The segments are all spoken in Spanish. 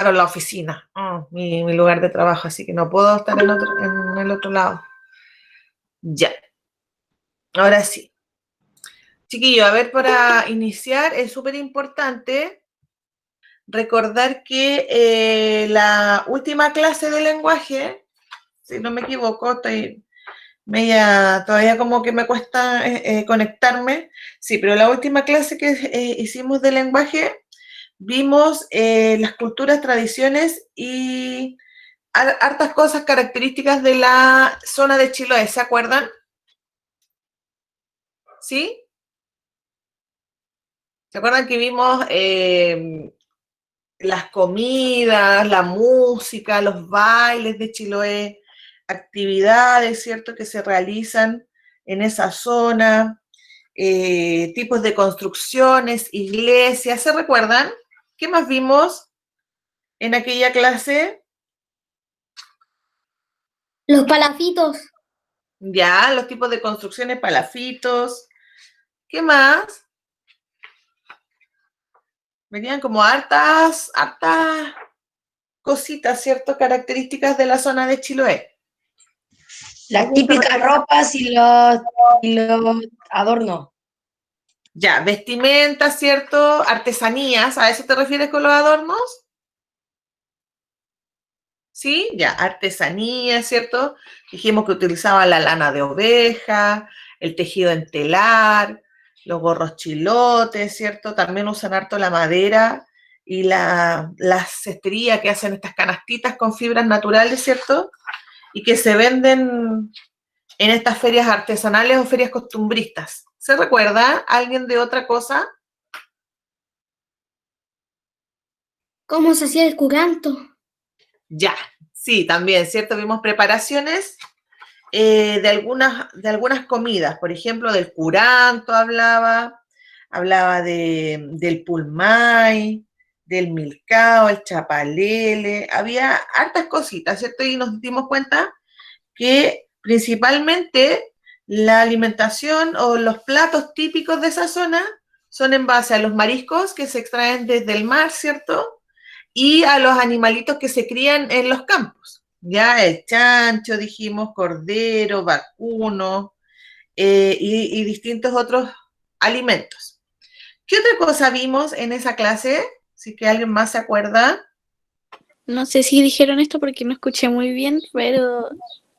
Claro, la oficina, mi lugar de trabajo, así que no puedo estar en el otro lado. Ya, ahora sí. Chiquillo, a ver, para iniciar es súper importante recordar que la última clase de lenguaje, si no me equivoco, estoy media, todavía como que me cuesta conectarme, sí, pero la última clase que hicimos de lenguaje, vimos las culturas, tradiciones y hartas cosas características de la zona de Chiloé, ¿se acuerdan? ¿Sí? ¿Se acuerdan que vimos las comidas, la música, los bailes de Chiloé, actividades, ¿cierto?, que se realizan en esa zona, tipos de construcciones, iglesias, ¿se recuerdan? ¿Qué más vimos en aquella clase? Los palafitos. Ya, los tipos de construcciones, palafitos. ¿Qué más? Venían como hartas cositas, ¿cierto? Características de la zona de Chiloé. Las típicas ropas y los adornos. Ya, vestimenta, ¿cierto? Artesanías, ¿a eso te refieres con los adornos? Sí, ya, artesanía, ¿cierto? Dijimos que utilizaba la lana de oveja, el tejido en telar, los gorros chilotes, ¿cierto? También usan harto la madera y la cestería que hacen estas canastitas con fibras naturales, ¿cierto? Y que se venden en estas ferias artesanales o ferias costumbristas. ¿Se recuerda alguien de otra cosa? ¿Cómo se hacía el curanto? Ya, sí, también, ¿cierto? Vimos preparaciones de algunas comidas, por ejemplo, del curanto hablaba del pulmay, del milcao, el chapalele, había hartas cositas, ¿cierto? Y nos dimos cuenta que principalmente la alimentación o los platos típicos de esa zona son en base a los mariscos que se extraen desde el mar, ¿cierto? Y a los animalitos que se crían en los campos. Ya el chancho, dijimos, cordero, vacuno y distintos otros alimentos. ¿Qué otra cosa vimos en esa clase? Si que alguien más se acuerda. No sé si dijeron esto porque no escuché muy bien, pero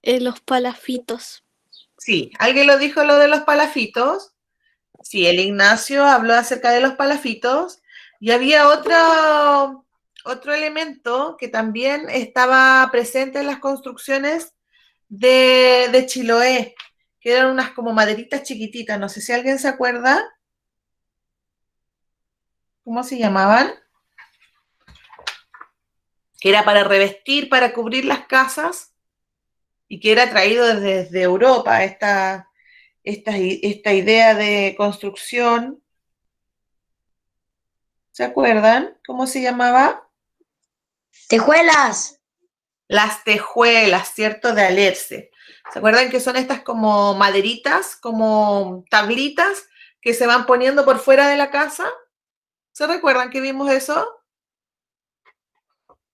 los palafitos. Sí, ¿alguien lo dijo lo de los palafitos? Sí, el Ignacio habló acerca de los palafitos y había otro elemento que también estaba presente en las construcciones de Chiloé, que eran unas como maderitas chiquititas, no sé si alguien se acuerda, ¿cómo se llamaban? Que era para revestir, para cubrir las casas y que era traído desde Europa, esta idea de construcción. ¿Se acuerdan cómo se llamaba? Tejuelas. Las tejuelas, ¿cierto? De Alerce. ¿Se acuerdan que son estas como maderitas, como tablitas que se van poniendo por fuera de la casa? ¿Se recuerdan que vimos eso?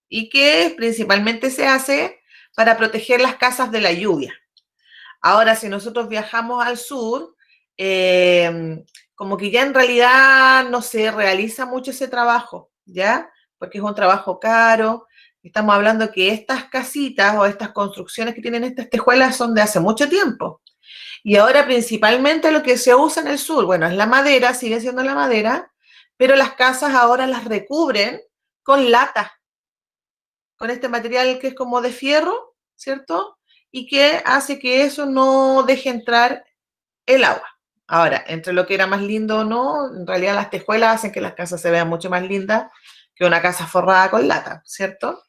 Y que principalmente se hace para proteger las casas de la lluvia. Ahora, si nosotros viajamos al sur, como que ya en realidad no se realiza mucho ese trabajo, ¿ya? Porque es un trabajo caro. Estamos hablando que estas casitas o estas construcciones que tienen estas tejuelas son de hace mucho tiempo. Y ahora principalmente lo que se usa en el sur, bueno, es la madera, sigue siendo la madera, pero las casas ahora las recubren con lata, con este material que es como de fierro, ¿cierto? Y que hace que eso no deje entrar el agua. Ahora, entre lo que era más lindo o no, en realidad las tejuelas hacen que las casas se vean mucho más lindas que una casa forrada con lata, ¿cierto?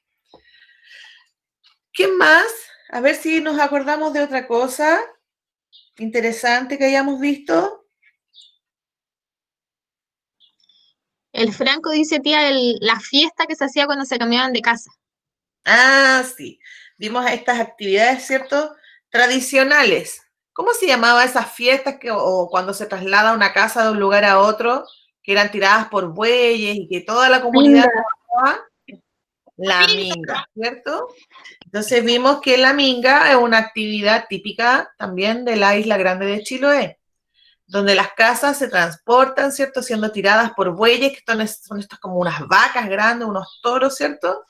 ¿Qué más? A ver si nos acordamos de otra cosa interesante que hayamos visto. El Franco dice, tía, la fiesta que se hacía cuando se cambiaban de casa. Ah, sí. Vimos estas actividades, ¿cierto? Tradicionales. ¿Cómo se llamaba esas fiestas o cuando se traslada una casa de un lugar a otro, que eran tiradas por bueyes y que toda la comunidad Linda. trabajaba? La minga, ¿cierto? Entonces vimos que la minga es una actividad típica también de la Isla Grande de Chiloé, donde las casas se transportan, ¿cierto? Siendo tiradas por bueyes, que son estas como unas vacas grandes, unos toros, ¿cierto?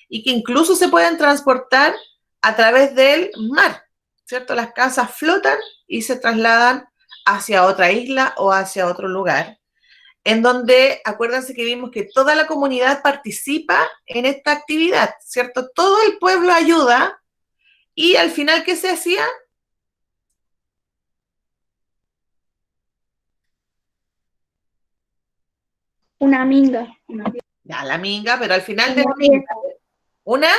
Y que incluso se pueden transportar a través del mar, ¿cierto? Las casas flotan y se trasladan hacia otra isla o hacia otro lugar, en donde, acuérdense que vimos que toda la comunidad participa en esta actividad, ¿cierto? Todo el pueblo ayuda y al final, ¿qué se hacía? Una minga. Ya, la minga, pero al final de la Una minga, fiesta. una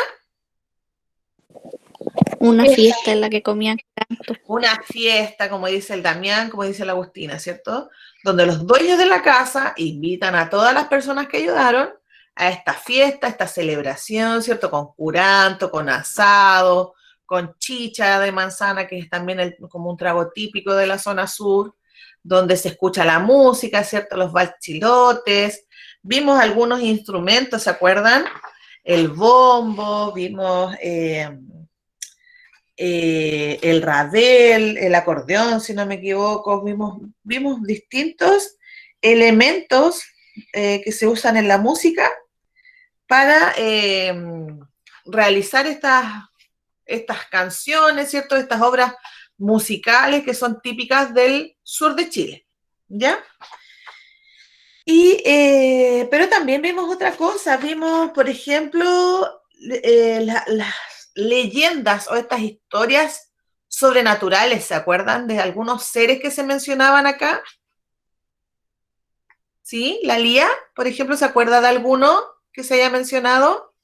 Una Fiesta. fiesta en la que comían canto. una fiesta, como dice el Damián, como dice la Agustina, ¿cierto? Donde los dueños de la casa invitan a todas las personas que ayudaron a esta fiesta, a esta celebración, ¿cierto? Con curanto, con asado, con chicha de manzana, que es también como un trago típico de la zona sur, donde se escucha la música, ¿cierto? Los bachilotes. Vimos algunos instrumentos, ¿se acuerdan? El bombo, vimos el rabel, el acordeón, si no me equivoco, vimos distintos elementos que se usan en la música para realizar estas canciones, ¿cierto? Estas obras musicales que son típicas del sur de Chile, ¿ya? Pero también vimos otra cosa, vimos, por ejemplo, las leyendas o estas historias sobrenaturales, ¿se acuerdan de algunos seres que se mencionaban acá? ¿Sí? La Lía, por ejemplo, ¿se acuerda de alguno que se haya mencionado?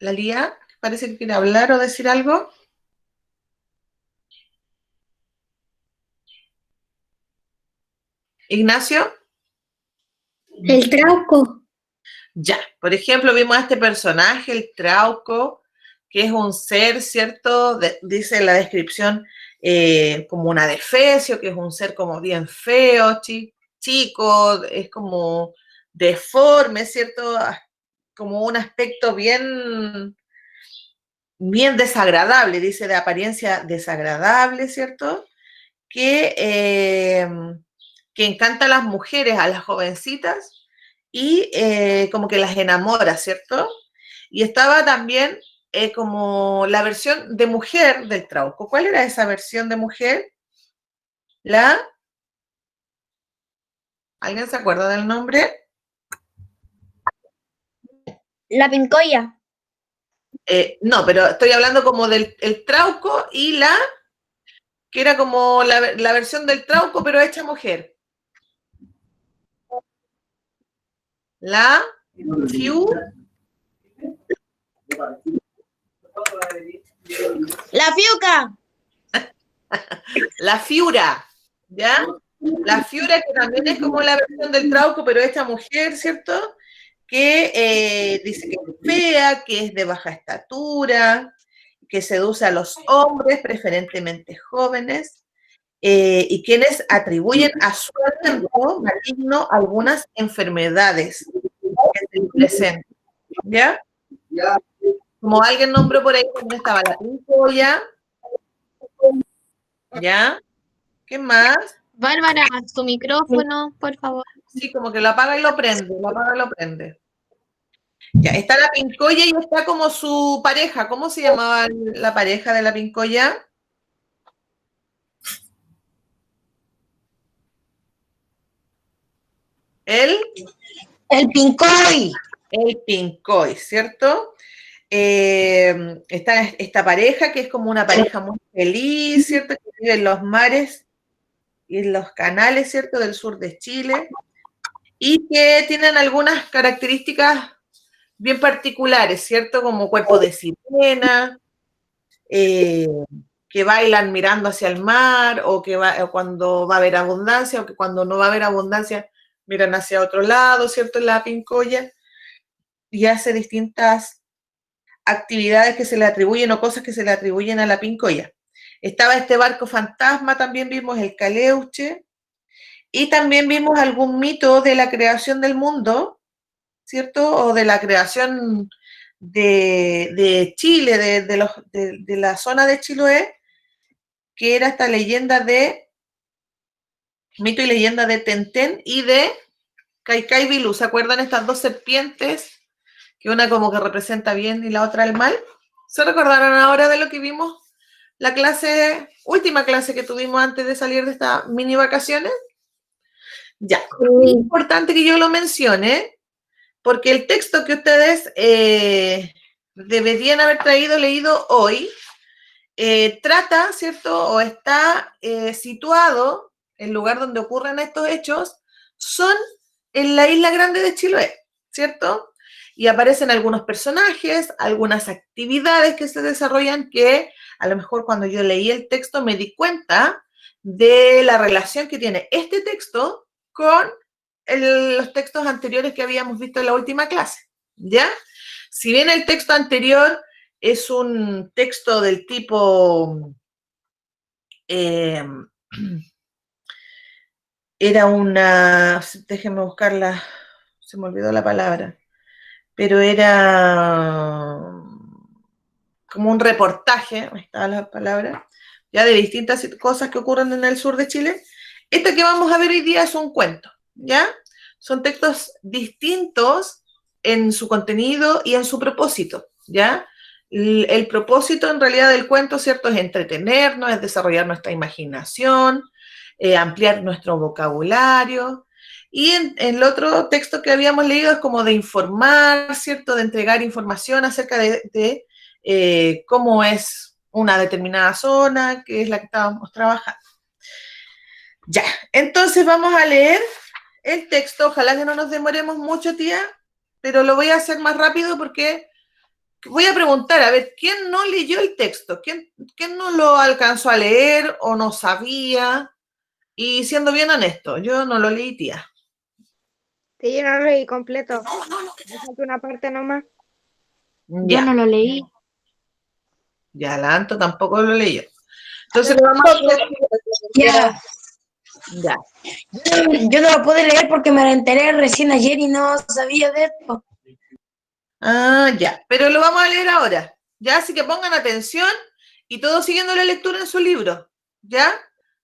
La Lía, parece que quiere hablar o decir algo. Ignacio. El trauco. Ya, por ejemplo, vimos a este personaje, el Trauco, que es un ser, ¿cierto? Dice la descripción como un adefesio, que es un ser como bien feo, chico, es como deforme, ¿cierto? Como un aspecto bien desagradable, dice de apariencia desagradable, ¿cierto? Que, que encanta a las mujeres, a las jovencitas, y como que las enamora, ¿cierto? Y estaba también como la versión de mujer del Trauco. ¿Cuál era esa versión de mujer? ¿Alguien se acuerda del nombre? La pincoya. No, pero estoy hablando como del el Trauco y que era como la versión del Trauco, pero hecha mujer. La Fiu. La fiuca. La Fiura, ¿ya? La Fiura, que también es como la versión del Trauco, pero esta mujer, ¿cierto? Que dice que es fea, que es de baja estatura, que seduce a los hombres, preferentemente jóvenes, y quienes atribuyen a su aliento maligno algunas enfermedades que se le presentan, ¿ya? Como alguien nombró por ahí, también estaba la pincoya, ¿ya? ¿Qué más? Bárbara, su micrófono, por favor. Sí, como que lo apaga y lo prende, lo apaga y lo prende. Ya, está la pincoya y está como su pareja. ¿Cómo se llamaba la pareja de la pincoya? El Pincoy. pincoy, ¿cierto? Está esta pareja que es como una pareja muy feliz, ¿cierto? Que vive en los mares y en los canales, ¿cierto? Del sur de Chile. Y que tienen algunas características bien particulares, ¿cierto? Como cuerpo de sirena, que bailan mirando hacia el mar, o o cuando va a haber abundancia, o que cuando no va a haber abundancia miran hacia otro lado, ¿cierto? En la pincoya, y hace distintas actividades que se le atribuyen o cosas que se le atribuyen a la Pincoya. Estaba este barco fantasma, también vimos el Caleuche, y también vimos algún mito de la creación del mundo, ¿cierto? O de la creación de Chile, de la zona de Chiloé, que era esta leyenda de, mito y leyenda de Tentén y de Caicay Vilú. ¿Se acuerdan estas dos serpientes? Que una como que representa bien y la otra el mal. ¿Se recordaron ahora de lo que vimos la clase, última clase que tuvimos antes de salir de estas mini vacaciones? Ya, es importante que yo lo mencione, porque el texto que ustedes deberían haber leído hoy, trata, ¿cierto? O está situado, el lugar donde ocurren estos hechos, son en la isla grande de Chiloé, ¿cierto? Y aparecen algunos personajes, algunas actividades que se desarrollan que a lo mejor cuando yo leí el texto me di cuenta de la relación que tiene este texto con los textos anteriores que habíamos visto en la última clase, ¿ya? Si bien el texto anterior es un texto del tipo, era una, déjenme buscarla, se me olvidó la palabra, pero era como un reportaje, ahí está la palabra, ya de distintas cosas que ocurren en el sur de Chile. Este que vamos a ver hoy día es un cuento, ¿ya? Son textos distintos en su contenido y en su propósito, ¿ya? El propósito en realidad del cuento, ¿cierto? Es entretenernos, es desarrollar nuestra imaginación, ampliar nuestro vocabulario. Y en el otro texto que habíamos leído es como de informar, ¿cierto? De entregar información acerca de cómo es una determinada zona, que es la que estábamos trabajando. Ya, entonces vamos a leer el texto. Ojalá que no nos demoremos mucho, tía, pero lo voy a hacer más rápido porque voy a preguntar, a ver, ¿quién no leyó el texto? ¿Quién no lo alcanzó a leer o no sabía? Y siendo bien honesto, yo no lo leí, tía. Sí, yo no lo leí completo. Me falta una parte nomás. Yo no lo leí. Ya, la Anto tampoco lo leyó. Entonces lo vamos a hacer. Ya, Ya. yo no lo pude leer porque me lo enteré recién ayer y no sabía de esto. Ah, ya. Pero lo vamos a leer ahora. Ya, así que pongan atención y todos siguiendo la lectura en su libro. ¿Ya?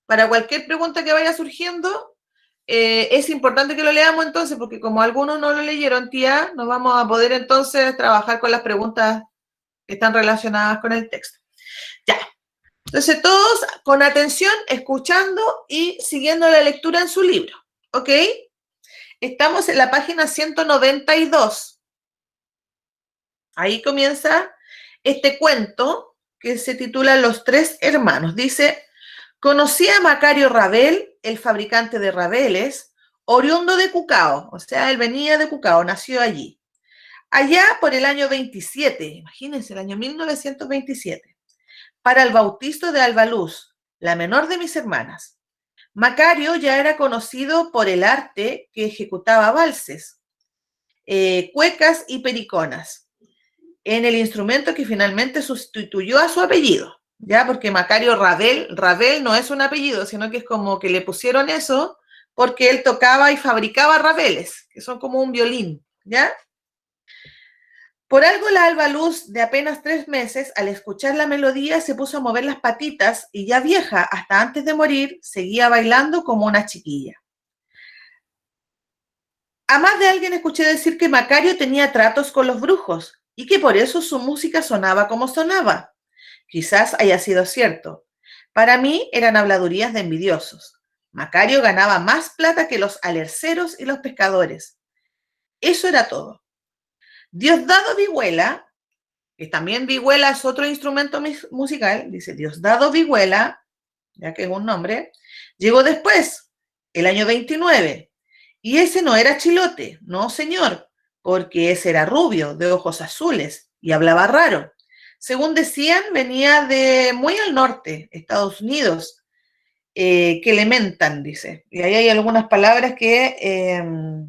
Para cualquier pregunta que vaya surgiendo, es importante que lo leamos entonces, porque como algunos no lo leyeron, tía, nos vamos a poder entonces trabajar con las preguntas que están relacionadas con el texto. Ya. Entonces, todos con atención, escuchando y siguiendo la lectura en su libro. ¿Ok? Estamos en la página 192. Ahí comienza este cuento que se titula Los tres hermanos. Dice, conocí a Macario Rabel, el fabricante de rabeles, oriundo de Cucao. O sea, él venía de Cucao, nació allí. Allá por el año 27, imagínense, el año 1927. Para el bautizo de Albaluz, la menor de mis hermanas. Macario ya era conocido por el arte que ejecutaba valses, cuecas y periconas, en el instrumento que finalmente sustituyó a su apellido, ¿ya? Porque Macario Rabel no es un apellido, sino que es como que le pusieron eso porque él tocaba y fabricaba rabeles, que son como un violín, ¿ya? Por algo la Albaluz, de apenas 3 meses, al escuchar la melodía, se puso a mover las patitas y ya vieja, hasta antes de morir, seguía bailando como una chiquilla. A más de alguien escuché decir que Macario tenía tratos con los brujos y que por eso su música sonaba como sonaba. Quizás haya sido cierto. Para mí eran habladurías de envidiosos. Macario ganaba más plata que los alerceros y los pescadores. Eso era todo. Diosdado Vihuela, que también vihuela es otro instrumento musical, dice Diosdado Vihuela, ya que es un nombre, llegó después, el año 29, y ese no era chilote, no señor, porque ese era rubio, de ojos azules, y hablaba raro. Según decían, venía de muy al norte, Estados Unidos, que le mentan, dice. Y ahí hay algunas palabras que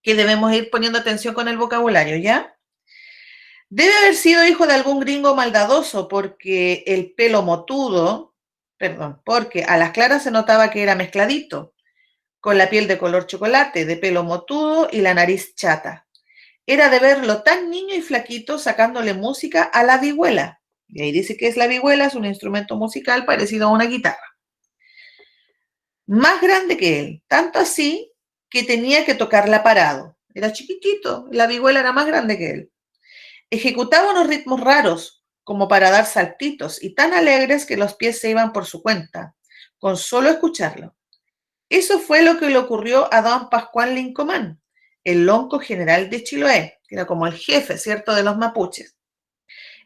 debemos ir poniendo atención con el vocabulario, ¿ya? Debe haber sido hijo de algún gringo maldadoso porque el pelo motudo, perdón, porque a las claras se notaba que era mezcladito, con la piel de color chocolate, de pelo motudo y la nariz chata. Era de verlo tan niño y flaquito sacándole música a la vihuela. Y ahí dice que es la vihuela, es un instrumento musical parecido a una guitarra. Más grande que él, tanto así que tenía que tocarla parado. Era chiquitito, la vihuela era más grande que él. Ejecutaba unos ritmos raros, como para dar saltitos, y tan alegres que los pies se iban por su cuenta, con solo escucharlo. Eso fue lo que le ocurrió a don Pascual Lincomán, el lonco general de Chiloé, que era como el jefe, ¿cierto?, de los mapuches.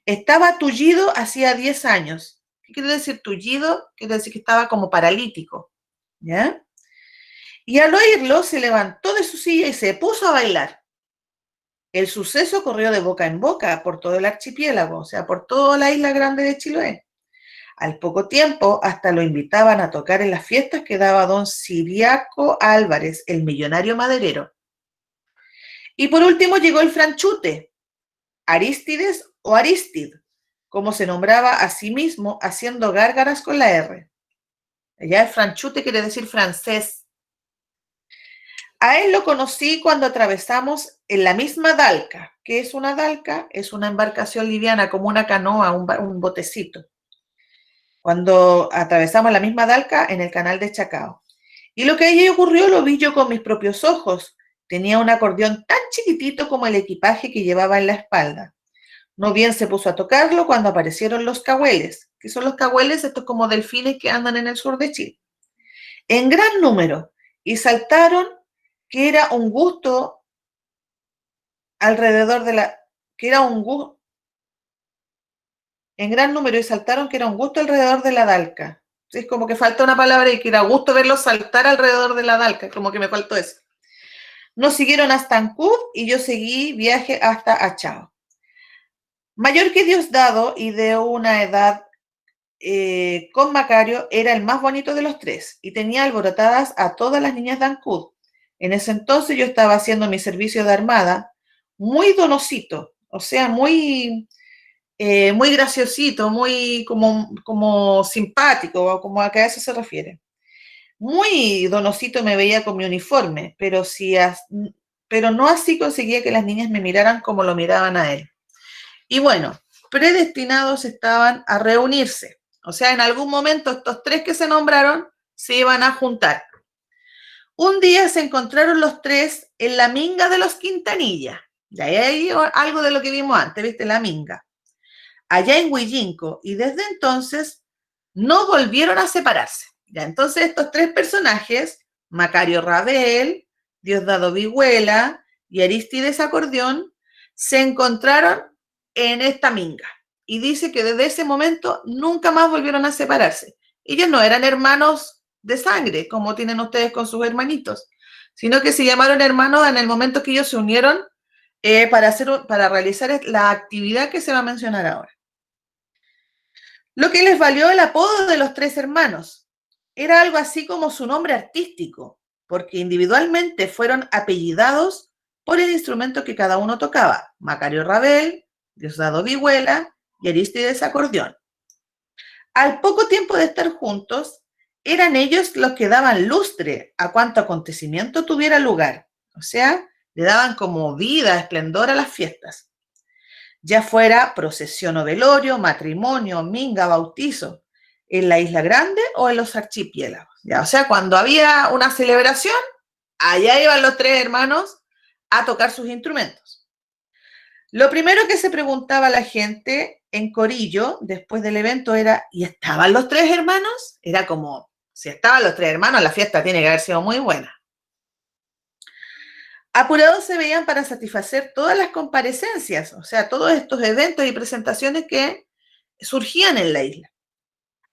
Estaba tullido hacía 10 años. ¿Qué quiere decir tullido? Quiere decir que estaba como paralítico, ¿ya? Y al oírlo se levantó de su silla y se puso a bailar. El suceso corrió de boca en boca por todo el archipiélago, o sea, por toda la isla grande de Chiloé. Al poco tiempo, hasta lo invitaban a tocar en las fiestas que daba don Ciriaco Álvarez, el millonario maderero. Y por último llegó el franchute, Arístides o Aristid, como se nombraba a sí mismo, haciendo gárgaras con la R. Allá el franchute quiere decir francés. A él lo conocí cuando atravesamos en la misma dalca. ¿Qué es una dalca? Es una embarcación liviana, como una canoa, un botecito. Cuando atravesamos la misma dalca en el canal de Chacao. Y lo que allí ocurrió lo vi yo con mis propios ojos. Tenía un acordeón tan chiquitito como el equipaje que llevaba en la espalda. No bien se puso a tocarlo cuando aparecieron los cahueles. ¿Qué son los cahueles? Estos como delfines que andan en el sur de Chile. En gran número. Y saltaron que era un gusto alrededor de la... que era un gusto... En gran número y saltaron que era un gusto alrededor de la dalca. Es como que falta una palabra y que era gusto verlos saltar alrededor de la dalca, como que me faltó eso. Nos siguieron hasta Ancud y yo seguí viaje hasta Achao. Mayor que Diosdado y de una edad con Macario, era el más bonito de los tres y tenía alborotadas a todas las niñas de Ancud. En ese entonces yo estaba haciendo mi servicio de armada, muy donosito, o sea, muy graciosito, muy como simpático, como a que a eso se refiere. Muy donosito me veía con mi uniforme, pero no así conseguía que las niñas me miraran como lo miraban a él. Y bueno, predestinados estaban a reunirse. O sea, en algún momento estos tres que se nombraron se iban a juntar. Un día se encontraron los tres en la minga de los Quintanilla. Y ahí hay algo de lo que vimos antes, ¿viste? La minga. Allá en Huillinco. Y desde entonces no volvieron a separarse. Ya, entonces estos tres personajes, Macario Rabel, Diosdado Vihuela y Arístides Acordeón, se encontraron en esta minga. Y dice que desde ese momento nunca más volvieron a separarse. Ellos no eran hermanos de sangre, como tienen ustedes con sus hermanitos, sino que se llamaron hermanos en el momento que ellos se unieron para realizar la actividad que se va a mencionar ahora. Lo que les valió el apodo de los tres hermanos. Era algo así como su nombre artístico, porque individualmente fueron apellidados por el instrumento que cada uno tocaba. Macario Rabel, Diosdado Vihuela y Arístides Acordeón. Al poco tiempo de estar juntos, eran ellos los que daban lustre a cuanto acontecimiento tuviera lugar. O sea, le daban como vida, esplendor a las fiestas. Ya fuera procesión o velorio, matrimonio, minga, bautizo, en la Isla Grande o en los archipiélagos. Ya, o sea, cuando había una celebración, allá iban los tres hermanos a tocar sus instrumentos. Lo primero que se preguntaba la gente en Corillo, después del evento, era, ¿y estaban los tres hermanos? Era como, si estaban los tres hermanos, la fiesta tiene que haber sido muy buena. Apurados se veían para satisfacer todas las comparecencias, o sea, todos estos eventos y presentaciones que surgían en la isla.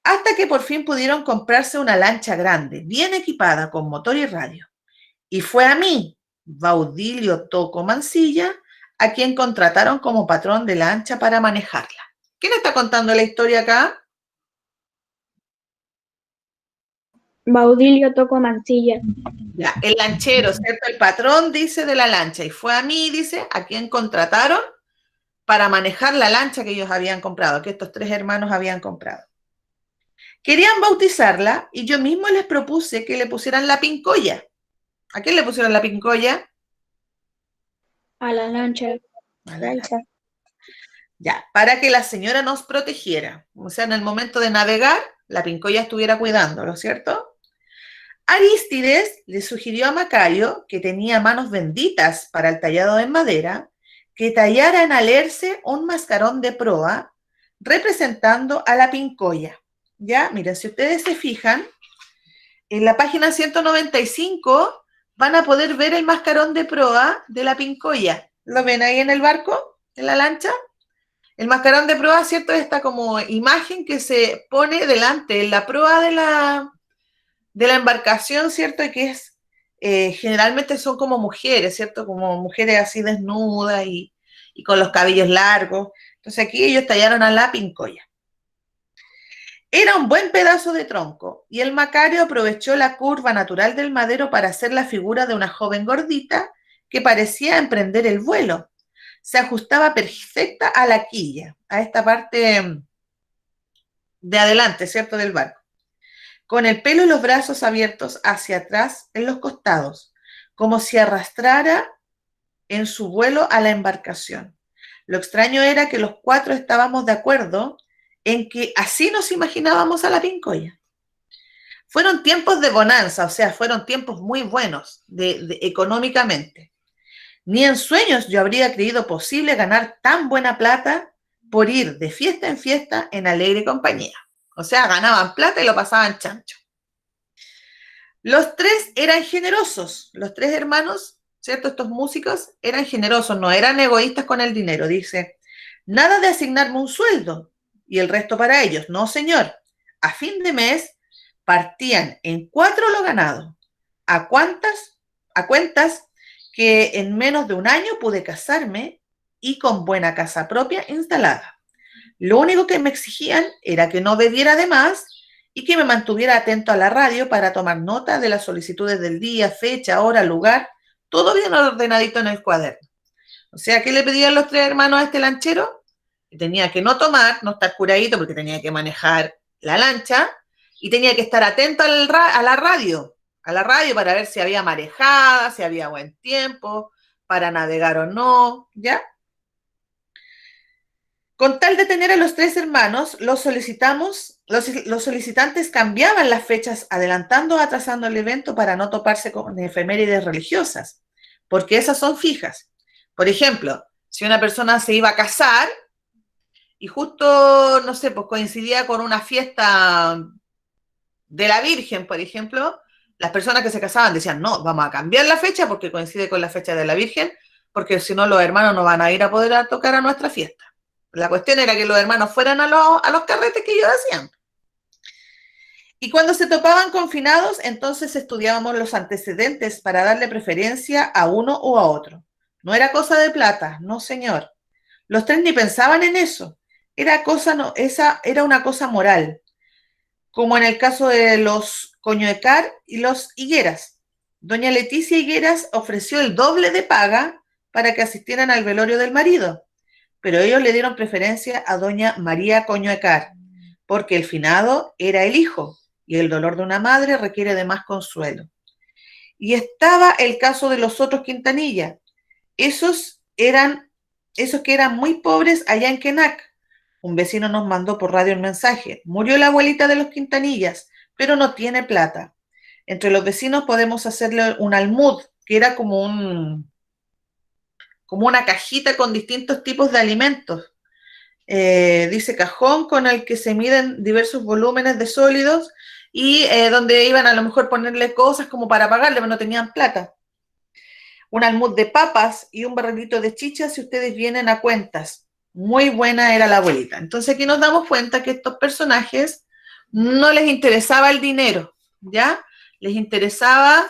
Hasta que por fin pudieron comprarse una lancha grande, bien equipada, con motor y radio. Y fue a mí, Baudilio Toco Mancilla, a quien contrataron como patrón de lancha para manejarla. ¿Quién está contando la historia acá? Baudilio Toco Mancilla. Ya, el lanchero, ¿cierto? El patrón dice de la lancha. Y fue a mí, dice, a quien contrataron para manejar la lancha que ellos habían comprado, que estos 3 hermanos habían comprado. Querían bautizarla y yo mismo les propuse que le pusieran la Pincoya. ¿A quién le pusieron la Pincoya? A la lancha. A la lancha. Ya, para que la señora nos protegiera. O sea, en el momento de navegar, la Pincoya estuviera cuidándolo, ¿cierto? Arístides le sugirió a Macario, que tenía manos benditas para el tallado en madera, que tallara en Alerce un mascarón de proa representando a la Pincoya. Ya, miren, si ustedes se fijan, en la página 195 van a poder ver el mascarón de proa de la Pincoya. ¿Lo ven ahí en el barco, en la lancha? El mascarón de proa, ¿cierto? Esta como imagen que se pone delante en la proa de la embarcación, ¿cierto? Y que es, generalmente son como mujeres, ¿cierto? Como mujeres así desnudas y con los cabellos largos. Entonces aquí ellos tallaron a la Pincoya. Era un buen pedazo de tronco y el Macario aprovechó la curva natural del madero para hacer la figura de una joven gordita que parecía emprender el vuelo. Se ajustaba perfecta a la quilla, a esta parte de adelante, ¿cierto?, del barco, con el pelo y los brazos abiertos hacia atrás en los costados, como si arrastrara en su vuelo a la embarcación. Lo extraño era que los 4 estábamos de acuerdo en que así nos imaginábamos a la Pincoya. Fueron tiempos de bonanza, o sea, fueron tiempos muy buenos económicamente. Ni en sueños yo habría creído posible ganar tan buena plata por ir de fiesta en fiesta en alegre compañía. O sea, ganaban plata y lo pasaban chancho. Los 3 eran generosos, los 3 hermanos, ¿cierto? Estos músicos eran generosos, no eran egoístas con el dinero. Dice, nada de asignarme un sueldo y el resto para ellos. No, señor. A fin de mes partían en 4 lo ganado. A cuentas que en menos de un año pude casarme y con buena casa propia instalada. Lo único que me exigían era que no bebiera de más y que me mantuviera atento a la radio para tomar nota de las solicitudes del día, fecha, hora, lugar, todo bien ordenadito en el cuaderno. O sea, ¿qué le pedían los 3 hermanos a este lanchero? Que tenía que no tomar, no estar curadito porque tenía que manejar la lancha y tenía que estar atento a la radio para ver si había marejada, si había buen tiempo, para navegar o no, ¿ya? Con tal de tener a los 3 hermanos, los solicitantes cambiaban las fechas, adelantando o atrasando el evento para no toparse con efemérides religiosas, porque esas son fijas. Por ejemplo, si una persona se iba a casar y justo, no sé, pues coincidía con una fiesta de la Virgen, por ejemplo, las personas que se casaban decían, no, vamos a cambiar la fecha porque coincide con la fecha de la Virgen, porque si no los hermanos no van a ir a poder tocar a nuestra fiesta. La cuestión era que los hermanos fueran a los carretes que ellos hacían. Y cuando se topaban confinados, entonces estudiábamos los antecedentes para darle preferencia a uno o a otro. No era cosa de plata, no señor. Los 3 ni pensaban en eso. Esa era una cosa moral, como en el caso de los Coñuecar y los Higueras. Doña Leticia Higueras ofreció el doble de paga para que asistieran al velorio del marido, pero ellos le dieron preferencia a doña María Coñuecar, porque el finado era el hijo, y el dolor de una madre requiere de más consuelo. Y estaba el caso de los otros Quintanilla, esos que eran muy pobres allá en Quenac. Un vecino nos mandó por radio un mensaje, murió la abuelita de los Quintanillas, pero no tiene plata. Entre los vecinos podemos hacerle un almud, que era como una cajita con distintos tipos de alimentos. Dice cajón con el que se miden diversos volúmenes de sólidos y donde iban a lo mejor ponerle cosas como para pagarle, pero no tenían plata. Un almud de papas y un barrilito de chicha si ustedes vienen a cuentas. Muy buena era la abuelita. Entonces aquí nos damos cuenta que estos personajes no les interesaba el dinero, ¿ya? Les interesaba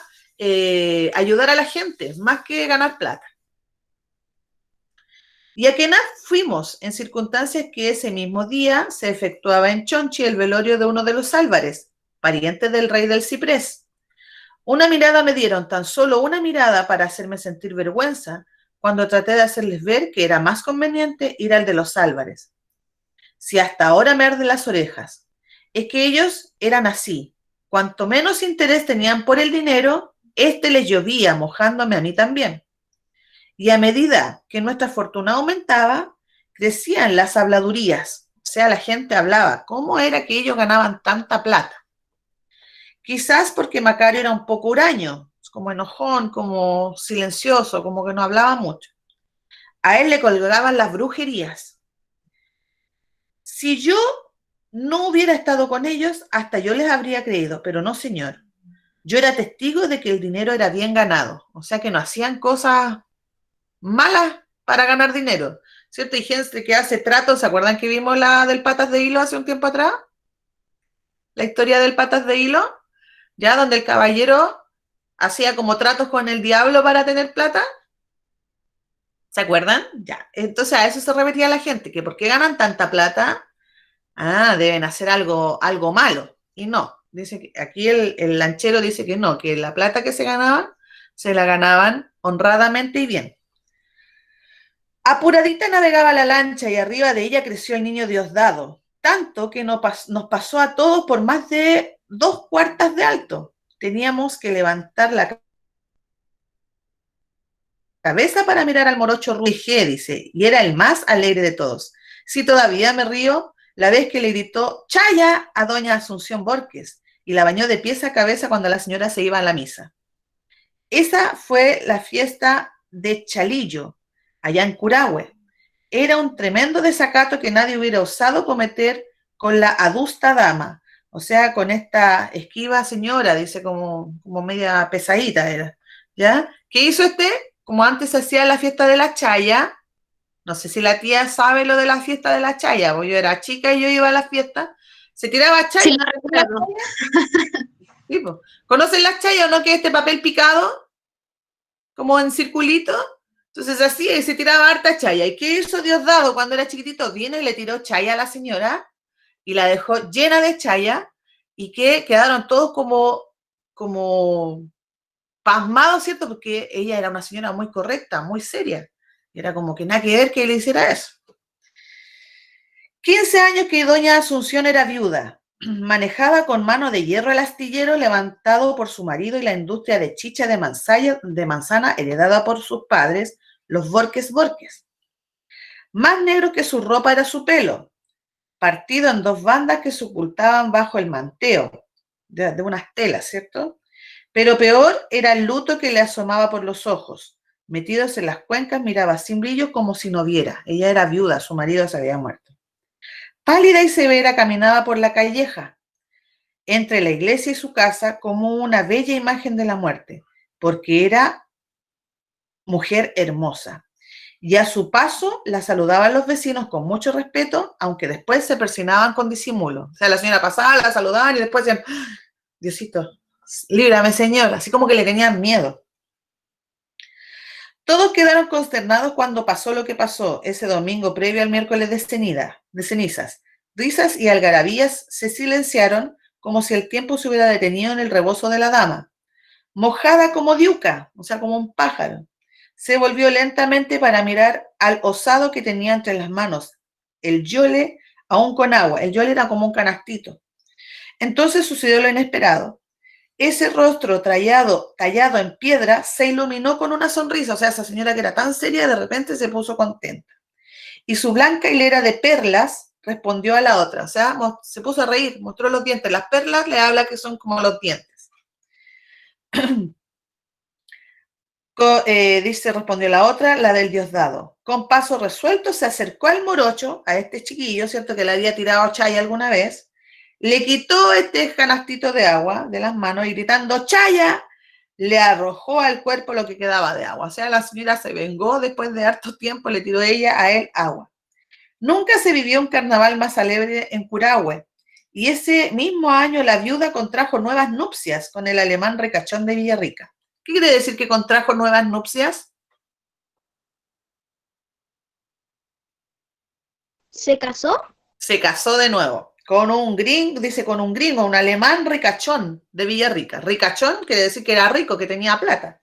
ayudar a la gente, más que ganar plata. Y a Quenac fuimos en circunstancias que ese mismo día se efectuaba en Chonchi el velorio de uno de los Álvarez, parientes del rey del Ciprés. Una mirada me dieron, tan solo una mirada para hacerme sentir vergüenza, cuando traté de hacerles ver que era más conveniente ir al de los Álvarez. Si hasta ahora me arden las orejas, es que ellos eran así. Cuanto menos interés tenían por el dinero, les llovía, mojándome a mí también. Y a medida que nuestra fortuna aumentaba, crecían las habladurías. O sea, la gente hablaba. ¿Cómo era que ellos ganaban tanta plata? Quizás porque Macario era un poco huraño, como enojón, como silencioso, como que no hablaba mucho. A él le colgaban las brujerías. Si yo no hubiera estado con ellos, hasta yo les habría creído, pero no, señor. Yo era testigo de que el dinero era bien ganado, o sea que no hacían cosas malas para ganar dinero, ¿cierto? Hay gente que hace tratos, ¿se acuerdan que vimos la del Patas de Hilo hace un tiempo atrás? La historia del Patas de Hilo, ya donde el caballero hacía como tratos con el diablo para tener plata. ¿Se acuerdan? Ya. Entonces a eso se refería la gente, que ¿por qué ganan tanta plata? Ah, deben hacer algo malo. Y no, dice que aquí el lanchero dice que no, que la plata que se ganaban, se la ganaban honradamente y bien. Apuradita navegaba la lancha y arriba de ella creció el niño Diosdado, tanto que nos pasó a todos por más de 2 cuartas de alto. Teníamos que levantar la cabeza para mirar al morocho Ruigé, dice, y era el más alegre de todos. Sí, todavía me río la vez que le gritó ¡Chaya! A doña Asunción Borges y la bañó de pies a cabeza cuando la señora se iba a la misa. Esa fue la fiesta de Chalillo, allá en Curahue. Era un tremendo desacato que nadie hubiera osado cometer con la adusta dama, o sea, con esta esquiva señora, dice como media pesadita era, ¿ya? ¿Qué hizo Como antes se hacía la fiesta de la chaya, no sé si la tía sabe lo de la fiesta de la chaya, porque yo era chica y yo iba a la fiesta, se tiraba chaya. Sí, lo recuerdo. Sí, pues. ¿Conocen las chayas o no? Que es este papel picado, como en circulito. Entonces así se tiraba harta chaya. ¿Y qué hizo Diosdado cuando era chiquitito? Vino y le tiró chaya a la señora y la dejó llena de chaya y que quedaron todos como pasmados, ¿cierto? Porque ella era una señora muy correcta, muy seria. Era como que nada que ver que le hiciera eso. 15 años que doña Asunción era viuda. Manejaba con mano de hierro el astillero levantado por su marido y la industria de chicha de manzana heredada por sus padres, los Borges. Más negro que su ropa era su pelo, partido en 2 bandas que se ocultaban bajo el manteo de unas telas, ¿cierto? Pero peor era el luto que le asomaba por los ojos. Metidos en las cuencas, miraba sin brillo como si no viera. Ella era viuda, su marido se había muerto. Pálida y severa caminaba por la calleja, entre la iglesia y su casa, como una bella imagen de la muerte, porque era mujer hermosa. Y a su paso la saludaban los vecinos con mucho respeto, aunque después se persinaban con disimulo. O sea, la señora pasaba, la saludaban y después decían, Diosito, líbrame, Señor, así como que le tenían miedo. Todos quedaron consternados cuando pasó lo que pasó ese domingo previo al miércoles de cenizas. Risas y algarabías se silenciaron como si el tiempo se hubiera detenido en el rebozo de la dama. Mojada como diuca, o sea, como un pájaro, se volvió lentamente para mirar al osado que tenía entre las manos, el yole aún con agua. El yole era como un canastito. Entonces sucedió lo inesperado. Ese rostro tallado en piedra se iluminó con una sonrisa, o sea, esa señora que era tan seria de repente se puso contenta. Y su blanca hilera de perlas respondió a la otra, o sea, se puso a reír, mostró los dientes. Las perlas le habla que son como los dientes. Dice, respondió la otra, la del Diosdado. Con paso resuelto se acercó al morocho, a este chiquillo, ¿cierto? Que le había tirado chaya alguna vez. Le quitó este canastito de agua de las manos y gritando ¡Chaya! Le arrojó al cuerpo lo que quedaba de agua. O sea, la señora se vengó después de harto tiempo, le tiró ella a él agua. Nunca se vivió un carnaval más alegre en Curahue. Y ese mismo año la viuda contrajo nuevas nupcias con el alemán ricachón de Villarrica. ¿Qué quiere decir que contrajo nuevas nupcias? ¿Se casó? Se casó de nuevo. Con un gringo, un alemán ricachón de Villarrica. Ricachón quiere decir que era rico, que tenía plata.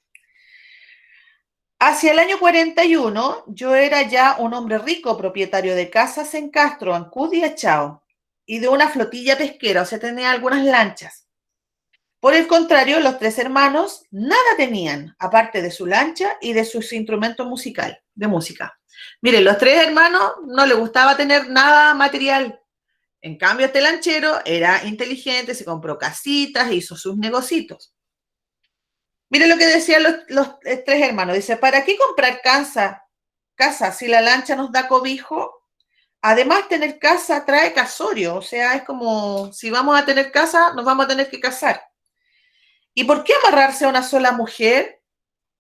Hacia el año 41, yo era ya un hombre rico, propietario de casas en Castro, Ancud y Achao, y de una flotilla pesquera, o sea, tenía algunas lanchas. Por el contrario, los tres hermanos nada tenían, aparte de su lancha y de sus instrumentos de música. Miren, los tres hermanos no les gustaba tener nada material. En cambio, este lanchero era inteligente, se compró casitas, hizo sus negocios. Miren lo que decían los tres hermanos. Dice, ¿para qué comprar casa si la lancha nos da cobijo? Además, tener casa trae casorio. O sea, es como, si vamos a tener casa, nos vamos a tener que casar. ¿Y por qué amarrarse a una sola mujer?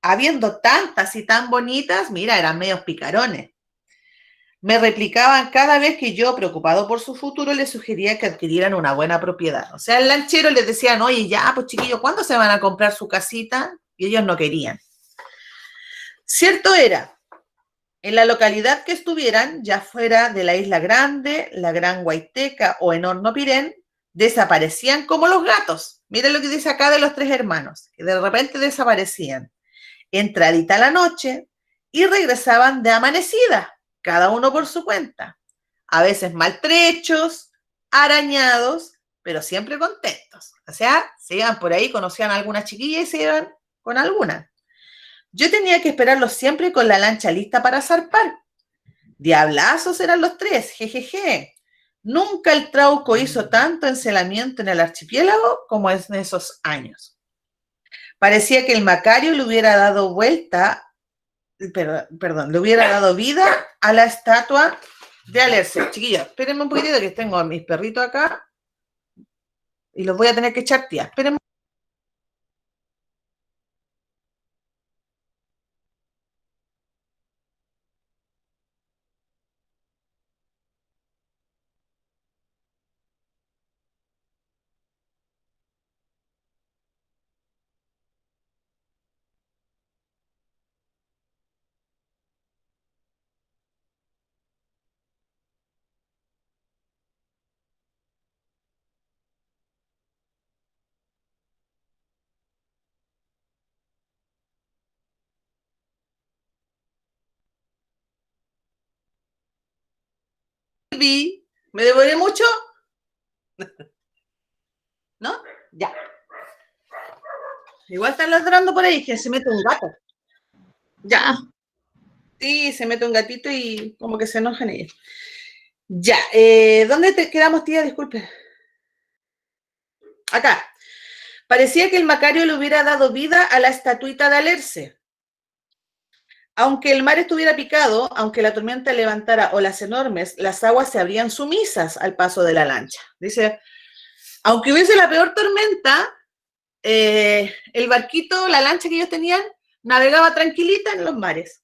Habiendo tantas y tan bonitas, mira, eran medios picarones. Me replicaban cada vez que yo, preocupado por su futuro, les sugería que adquirieran una buena propiedad. O sea, el lanchero les decían, oye, ya, pues chiquillos, ¿cuándo se van a comprar su casita? Y ellos no querían. Cierto era, en la localidad que estuvieran, ya fuera de la Isla Grande, la Gran Guaiteca o en Horno Pirén, desaparecían como los gatos. Miren lo que dice acá de los tres hermanos, que de repente desaparecían. Entradita la noche y regresaban de amanecida, cada uno por su cuenta. A veces maltrechos, arañados, pero siempre contentos. O sea, se iban por ahí, conocían a alguna chiquilla y se iban con alguna. Yo tenía que esperarlos siempre con la lancha lista para zarpar. Diablazos eran los tres, jejeje. Nunca el Trauco hizo tanto encelamiento en el archipiélago como en esos años. Parecía que el Macario le hubiera dado le hubiera dado vida a la estatua de Alerce. Chiquillos, espérenme un poquitito que tengo a mis perritos acá y los voy a tener que echar, tía. Espérenme. ¿Me devoré mucho? ¿No? Ya. Igual están ladrando por ahí, que se mete un gato. Ya. Sí, se mete un gatito y como que se enojan ellos. Ya. ¿Dónde te quedamos, tía? Disculpe. Acá. Parecía que el Macario le hubiera dado vida a la estatuita de Alerce. Aunque el mar estuviera picado, aunque la tormenta levantara olas enormes, las aguas se abrían sumisas al paso de la lancha. Dice, aunque hubiese la peor tormenta, el barquito, la lancha que ellos tenían, navegaba tranquilita en los mares.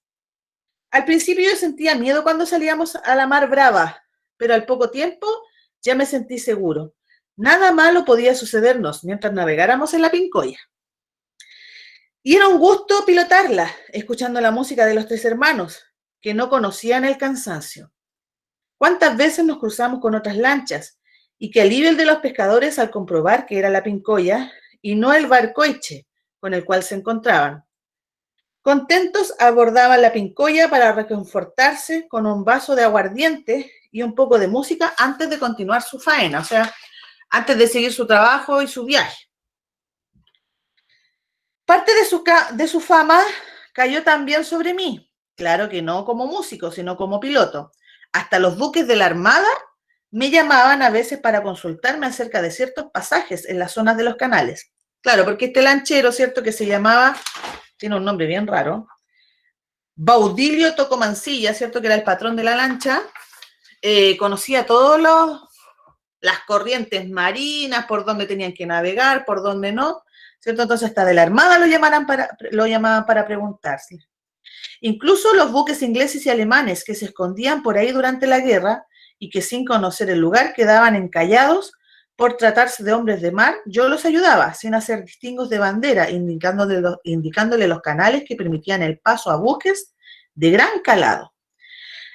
Al principio yo sentía miedo cuando salíamos a la mar brava, pero al poco tiempo ya me sentí seguro. Nada malo podía sucedernos mientras navegáramos en la Pincoya. Y era un gusto pilotarla, escuchando la música de los tres hermanos, que no conocían el cansancio. ¿Cuántas veces nos cruzamos con otras lanchas? Y qué alivio el de los pescadores al comprobar que era la Pincoya y no el barcoiche con el cual se encontraban. Contentos abordaban la Pincoya para reconfortarse con un vaso de aguardiente y un poco de música antes de continuar su faena, o sea, antes de seguir su trabajo y su viaje. Parte de su fama cayó también sobre mí, claro que no como músico, sino como piloto. Hasta los buques de la Armada me llamaban a veces para consultarme acerca de ciertos pasajes en las zonas de los canales. Claro, porque este lanchero, ¿cierto?, que se llamaba, tiene un nombre bien raro, Baudilio Tocomancilla, ¿cierto?, que era el patrón de la lancha, conocía todas las corrientes marinas, por dónde tenían que navegar, por dónde no, ¿cierto? Entonces hasta de la Armada lo llamaban para preguntarse. Incluso los buques ingleses y alemanes que se escondían por ahí durante la guerra y que sin conocer el lugar quedaban encallados por tratarse de hombres de mar, yo los ayudaba sin hacer distingos de bandera, indicándole los canales que permitían el paso a buques de gran calado.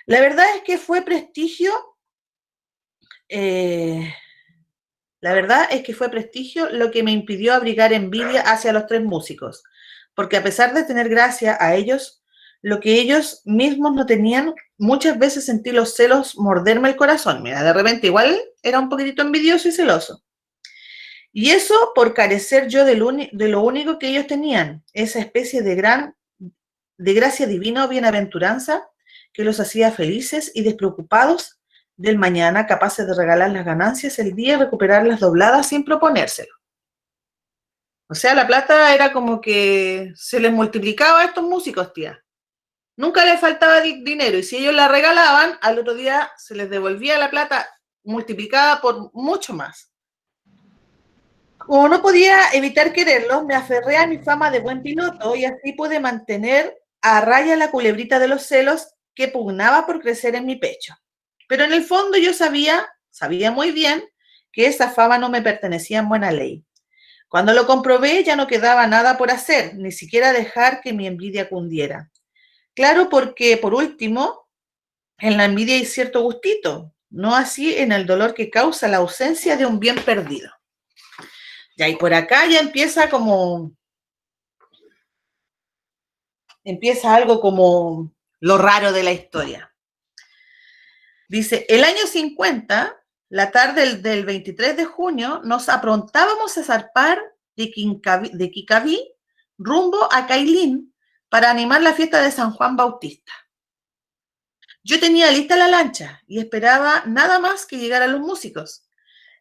La verdad es que fue prestigio lo que me impidió abrigar envidia hacia los tres músicos, porque a pesar de tener gracia a ellos, lo que ellos mismos no tenían. Muchas veces sentí los celos morderme el corazón. Mira, de repente igual era un poquitito envidioso y celoso. Y eso por carecer yo de lo único que ellos tenían, esa especie de gracia divina o bienaventuranza que los hacía felices y despreocupados del mañana, capaces de regalar las ganancias el día y recuperarlas dobladas sin proponérselo. O sea, la plata era como que se les multiplicaba a estos músicos, tía. Nunca les faltaba dinero y si ellos la regalaban, al otro día se les devolvía la plata multiplicada por mucho más. Como no podía evitar quererlos, me aferré a mi fama de buen piloto y así pude mantener a raya la culebrita de los celos que pugnaba por crecer en mi pecho. Pero en el fondo yo sabía muy bien que esa fama no me pertenecía en buena ley. Cuando lo comprobé ya no quedaba nada por hacer, ni siquiera dejar que mi envidia cundiera. Claro, porque por último, en la envidia hay cierto gustito, no así en el dolor que causa la ausencia de un bien perdido. Ya, y por acá ya empieza algo como lo raro de la historia. Dice, el año 50, la tarde del 23 de junio, nos aprontábamos a zarpar de Kikaví rumbo a Cailín para animar la fiesta de San Juan Bautista. Yo tenía lista la lancha y esperaba nada más que llegaran los músicos.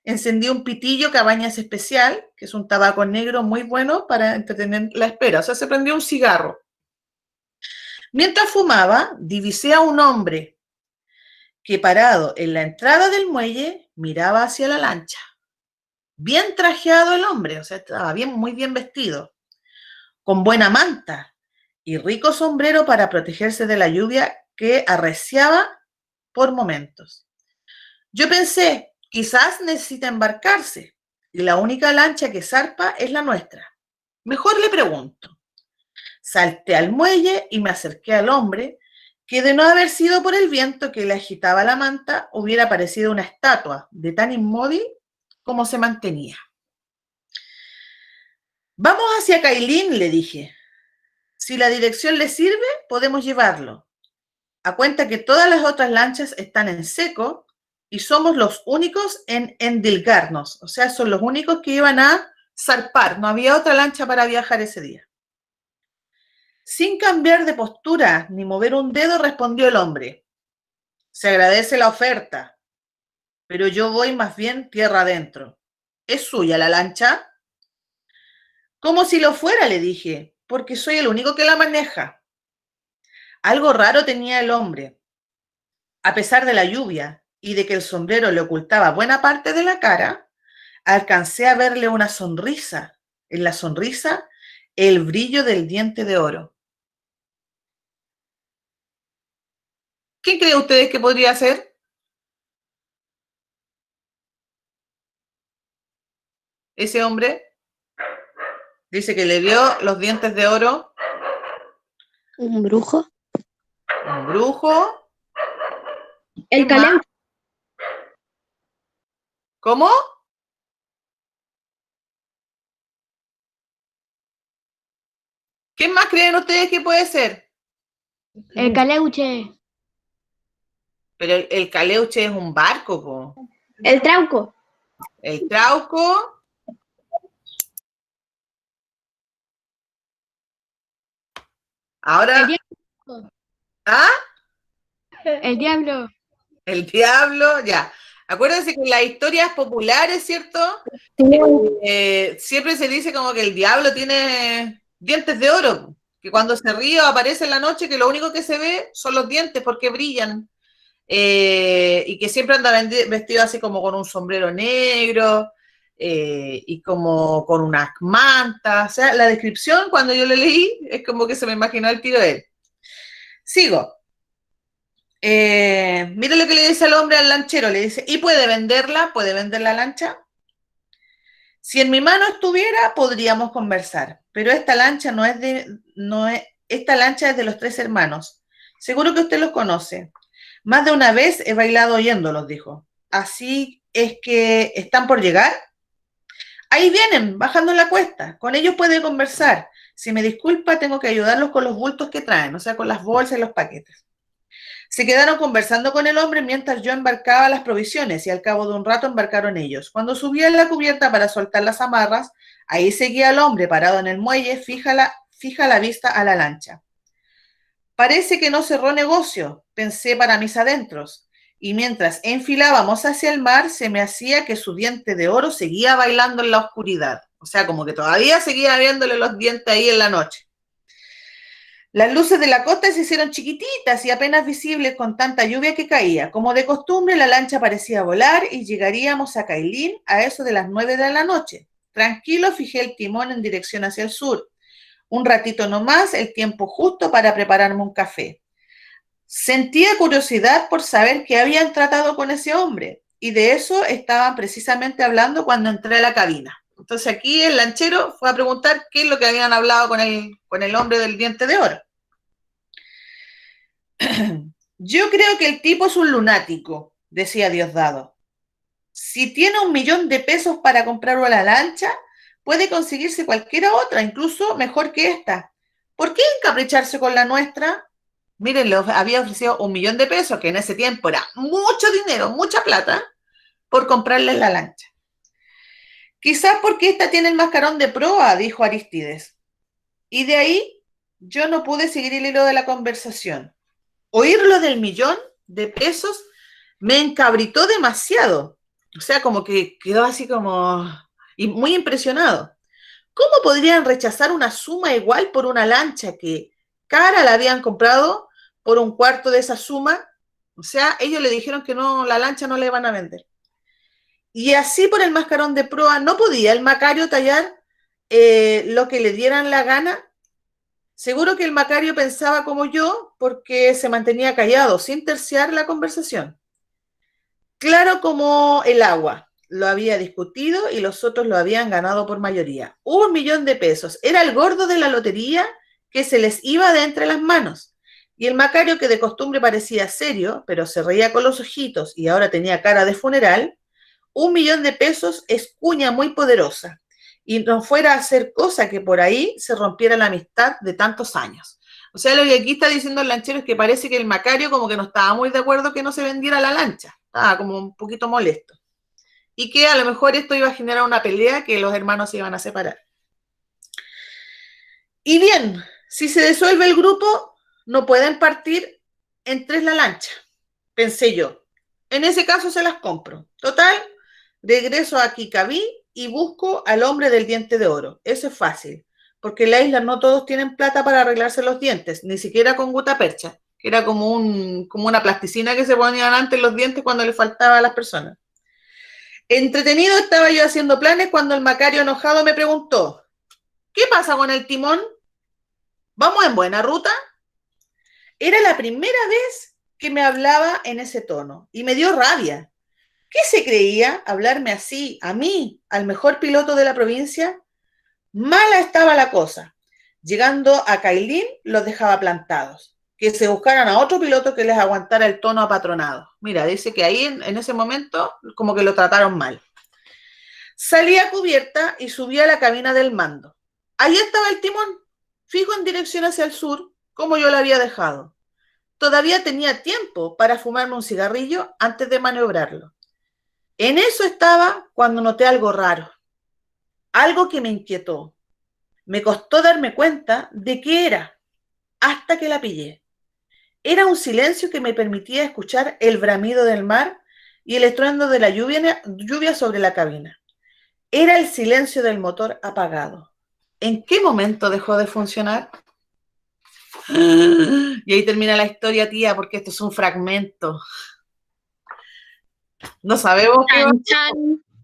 Encendí un pitillo Cabañas Especial, que es un tabaco negro muy bueno para entretener la espera. O sea, se prendió un cigarro. Mientras fumaba, divisé a un hombre que parado en la entrada del muelle miraba hacia la lancha. Bien trajeado el hombre, o sea, estaba muy bien vestido, con buena manta y rico sombrero para protegerse de la lluvia que arreciaba por momentos. Yo pensé, quizás necesita embarcarse y la única lancha que zarpa es la nuestra. Mejor le pregunto. Salté al muelle y me acerqué al hombre, que de no haber sido por el viento que le agitaba la manta, hubiera parecido una estatua de tan inmóvil como se mantenía. Vamos hacia Cailín, le dije. Si la dirección le sirve, podemos llevarlo. A cuenta que todas las otras lanchas están en seco y somos los únicos en endilgarnos. O sea, son los únicos que iban a zarpar. No había otra lancha para viajar ese día. Sin cambiar de postura ni mover un dedo, respondió el hombre. Se agradece la oferta, pero yo voy más bien tierra adentro. ¿Es suya la lancha? Como si lo fuera, le dije, porque soy el único que la maneja. Algo raro tenía el hombre. A pesar de la lluvia y de que el sombrero le ocultaba buena parte de la cara, alcancé a verle una sonrisa. En la sonrisa, el brillo del diente de oro. ¿Quién creen ustedes que podría ser? Ese hombre dice que le vio los dientes de oro. ¿Un brujo? Un brujo. El ¿Qué más? Caleuche. ¿Cómo? ¿Qué más creen ustedes que puede ser? El Caleuche. Pero el Caleuche es un barco, po. El Trauco. El Trauco. Ahora. El diablo. ¿Ah? El diablo. El diablo, ya. Acuérdense que en las historias populares, ¿cierto? Siempre se dice como que el diablo tiene dientes de oro, que cuando se ríe o aparece en la noche, que lo único que se ve son los dientes porque brillan, y que siempre anda vestido así como con un sombrero negro, y como con unas mantas. O sea, la descripción cuando yo le leí es como que se me imaginó el tiro de él. Sigo. Mira lo que le dice el hombre al lanchero, le dice, ¿y puede venderla? ¿Puede vender la lancha? Si en mi mano estuviera, podríamos conversar, pero esta lancha esta lancha es de los 3 hermanos. Seguro que usted los conoce. Más de una vez he bailado oyéndolos, dijo. Así es que están por llegar. Ahí vienen, bajando la cuesta. Con ellos puede conversar. Si me disculpa, tengo que ayudarlos con los bultos que traen, o sea, con las bolsas y los paquetes. Se quedaron conversando con el hombre mientras yo embarcaba las provisiones y al cabo de un rato embarcaron ellos. Cuando subí a la cubierta para soltar las amarras, ahí seguía el hombre parado en el muelle, fija la vista a la lancha. Parece que no cerró negocio, pensé para mis adentros, y mientras enfilábamos hacia el mar, se me hacía que su diente de oro seguía bailando en la oscuridad. O sea, como que todavía seguía viéndole los dientes ahí en la noche. Las luces de la costa se hicieron chiquititas y apenas visibles con tanta lluvia que caía. Como de costumbre, la lancha parecía volar y llegaríamos a Cailín a eso de las 9 de la noche. Tranquilo, fijé el timón en dirección hacia el sur. Un ratito nomás, el tiempo justo para prepararme un café. Sentía curiosidad por saber qué habían tratado con ese hombre, y de eso estaban precisamente hablando cuando entré a la cabina. Entonces aquí el lanchero fue a preguntar qué es lo que habían hablado con el hombre del diente de oro. Yo creo que el tipo es un lunático, decía Diosdado. Si tiene 1.000.000 de pesos para comprar una lancha, puede conseguirse cualquiera otra, incluso mejor que esta. ¿Por qué encapricharse con la nuestra? Miren, le había ofrecido 1.000.000 de pesos, que en ese tiempo era mucho dinero, mucha plata, por comprarles la lancha. Quizás porque esta tiene el mascarón de proa, dijo Aristides. Y de ahí yo no pude seguir el hilo de la conversación. Oír lo del 1.000.000 de pesos me encabritó demasiado. O sea, como que quedó así como muy impresionado. ¿Cómo podrían rechazar una suma igual por una lancha que cara la habían comprado por un cuarto de esa suma? O sea, ellos le dijeron que no, la lancha no le iban a vender. Y así por el mascarón de proa, ¿no podía el Macario tallar lo que le dieran la gana? Seguro que el Macario pensaba como yo, porque se mantenía callado, sin terciar la conversación. Claro como el agua, lo había discutido y los otros lo habían ganado por mayoría. 1.000.000 de pesos, era el gordo de la lotería que se les iba de entre las manos. Y el Macario, que de costumbre parecía serio, pero se reía con los ojitos y ahora tenía cara de funeral, 1.000.000 de pesos es cuña muy poderosa, y no fuera a hacer cosa que por ahí se rompiera la amistad de tantos años. O sea, lo que aquí está diciendo el lanchero es que parece que el Macario como que no estaba muy de acuerdo que no se vendiera la lancha, estaba como un poquito molesto, y que a lo mejor esto iba a generar una pelea que los hermanos se iban a separar. Y bien, si se disuelve el grupo, no pueden partir en 3 la lancha, pensé yo. En ese caso se las compro. Total, regreso a Kikaví y busco al hombre del diente de oro. Eso es fácil, porque en la isla no todos tienen plata para arreglarse los dientes, ni siquiera con gutapercha, que era como una plasticina que se ponían antes en los dientes cuando le faltaba a las personas. Entretenido estaba yo haciendo planes cuando el Macario enojado me preguntó: ¿qué pasa con el timón? ¿Vamos en buena ruta? Era la primera vez que me hablaba en ese tono y me dio rabia. ¿Qué se creía hablarme así a mí, al mejor piloto de la provincia? Mala estaba la cosa. Llegando a Cailín, los dejaba plantados. Que se buscaran a otro piloto que les aguantara el tono apatronado. Mira, dice que ahí en ese momento como que lo trataron mal. Salí a cubierta y subí a la cabina del mando. Ahí estaba el timón, fijo en dirección hacia el sur, como yo lo había dejado. Todavía tenía tiempo para fumarme un cigarrillo antes de maniobrarlo. En eso estaba cuando noté algo raro, algo que me inquietó. Me costó darme cuenta de qué era, hasta que la pillé. Era un silencio que me permitía escuchar el bramido del mar y el estruendo de la lluvia sobre la cabina. Era el silencio del motor apagado. ¿En qué momento dejó de funcionar? Y ahí termina la historia, tía, porque esto es un fragmento. No sabemos qué va a pasar.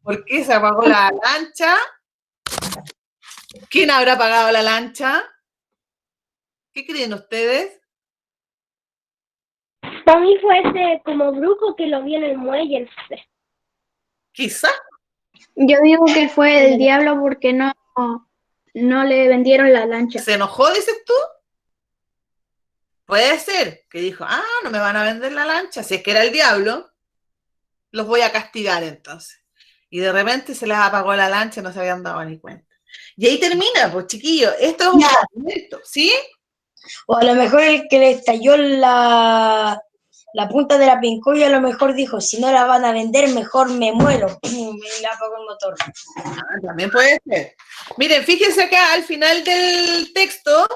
¿Por qué se apagó la lancha? ¿Quién habrá apagado la lancha? ¿Qué creen ustedes? Para mí fue ese como brujo que lo vi en el muelle, no sé. Quizá. Yo digo que fue el diablo porque no le vendieron la lancha. ¿Se enojó, dices tú? Puede ser que dijo, no me van a vender la lancha. Si es que era el diablo, los voy a castigar entonces. Y de repente se les apagó la lancha y no se habían dado ni cuenta. Y ahí termina, pues chiquillos, esto es un Ya. fragmento, ¿sí? O a lo mejor el que le estalló la punta de la pincoya, a lo mejor dijo, si no la van a vender, mejor me muero. ¡Pum! Y le apagó el motor. También puede ser. Miren, fíjense acá, al final del texto,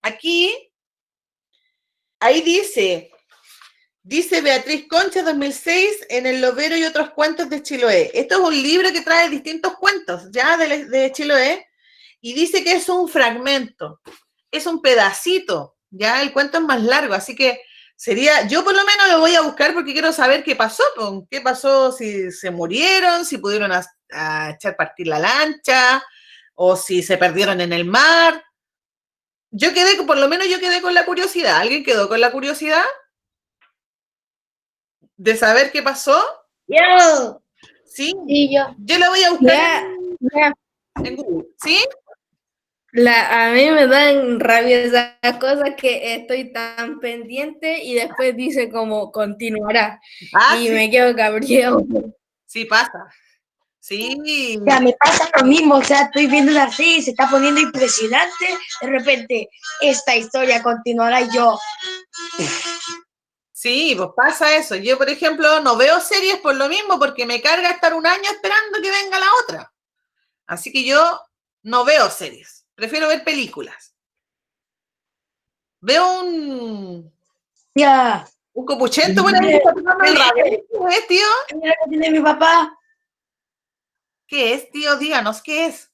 aquí, ahí dice Beatriz Concha, 2006, en El Lobero y otros cuentos de Chiloé. Esto es un libro que trae distintos cuentos, ya, de Chiloé, y dice que es un fragmento, es un pedacito, ya, el cuento es más largo, así que sería, yo por lo menos lo voy a buscar porque quiero saber qué pasó, qué pasó, si se murieron, si pudieron a echar partir la lancha, o si se perdieron en el mar. Por lo menos yo quedé con la curiosidad. ¿Alguien quedó con la curiosidad de saber qué pasó? ¡Yo! Sí, Sí, yo. yo la voy a buscar Ya, en Google, ¿sí? A mí me dan rabia esas cosas que estoy tan pendiente y después dice como continuará y Sí, me quedo cabreado. sí pasa. Sí, O sea, me pasa lo mismo, o sea, estoy viendo la serie y se está poniendo impresionante, de repente, esta historia continuará y yo, sí, pues pasa eso. Yo, por ejemplo, no veo series por lo mismo, porque me carga estar un año esperando que venga la otra. Así que yo no veo series, prefiero ver películas. Veo ya, un copuchento por ahí que está tomando el radio. ¿Qué es, tío? mira lo que tiene mi papá. ¿Qué es, tío? Díganos, ¿qué es?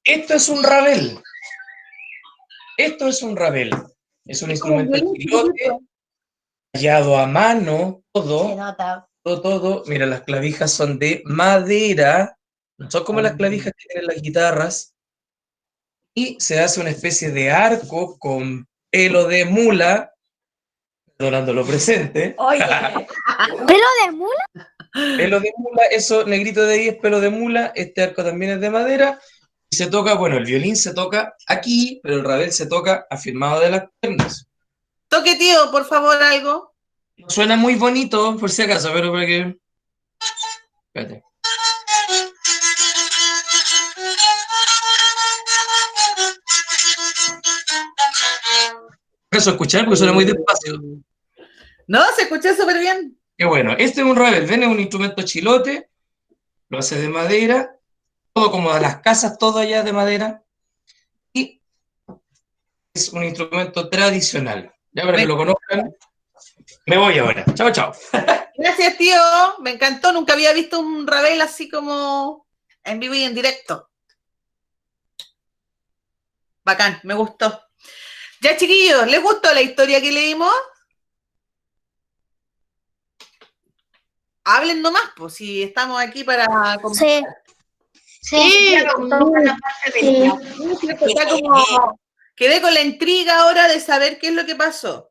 Esto es un rabel. Esto es un rabel. Es un instrumento chilote, tallado a mano, Se todo. nota. Mira, las clavijas son de madera, no son como las clavijas que tienen las guitarras. Y se hace una especie de arco con pelo de mula, perdonando lo presente. Oye, ¿Pelo de mula? Pelo de mula, eso negrito de ahí es pelo de mula. Este arco también es de madera. Y se toca, bueno, el violín se toca aquí, pero el rabel se toca afirmado de las piernas. Toque, tío, por favor, algo. Suena muy bonito, por si acaso, pero para que... Espérate. Eso escuchar porque suena muy despacio. No, se escucha súper bien. Qué bueno. Este es un rabel, ven, es un instrumento chilote, lo hace de madera, todo como de las casas, todo allá de madera, y es un instrumento tradicional. Ya para que lo conozcan, me voy ahora. Chao, chao. Gracias, tío. Me encantó. Nunca había visto un rabel así como en vivo y en directo. Bacán, me gustó. Ya, chiquillos, ¿les gustó la historia que leímos? Hablen nomás, pues, si estamos aquí para... Sí. Sí, Está como... Quedé con la intriga ahora de saber qué es lo que pasó.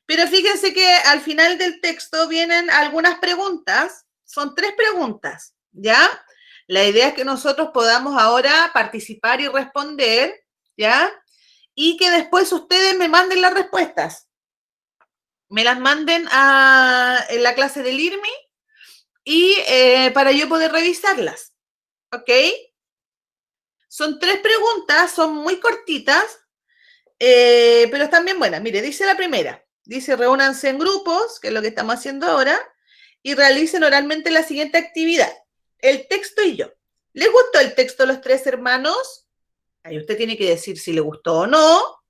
Pero fíjense que al final del texto vienen algunas preguntas. Son 3 preguntas, ¿ya? La idea es que nosotros podamos ahora participar y responder, ¿ya? Y que después ustedes me manden las respuestas. Me las manden en la clase del IRMI y para yo poder revisarlas, ¿ok? Son 3 preguntas, son muy cortitas, pero están bien buenas. Mire, dice la primera, dice reúnanse en grupos, que es lo que estamos haciendo ahora, y realicen oralmente la siguiente actividad. El texto y yo. ¿Les gustó el texto a los 3 hermanos? Ahí usted tiene que decir si le gustó o no.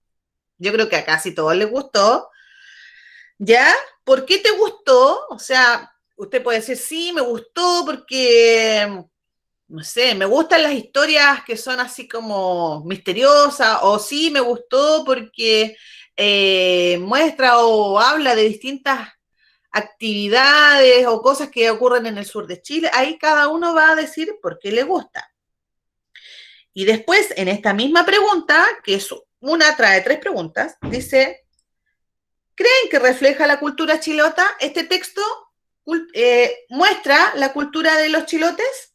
Yo creo que a casi todos les gustó. ¿Ya? ¿Por qué te gustó? O sea, usted puede decir, sí, me gustó porque, no sé, me gustan las historias que son así como misteriosas, o sí, me gustó porque muestra o habla de distintas actividades o cosas que ocurren en el sur de Chile. Ahí cada uno va a decir por qué le gusta. Y después, en esta misma pregunta, que es una, trae 3 preguntas, dice, ¿creen que refleja la cultura chilota? ¿Este texto muestra la cultura de los chilotes?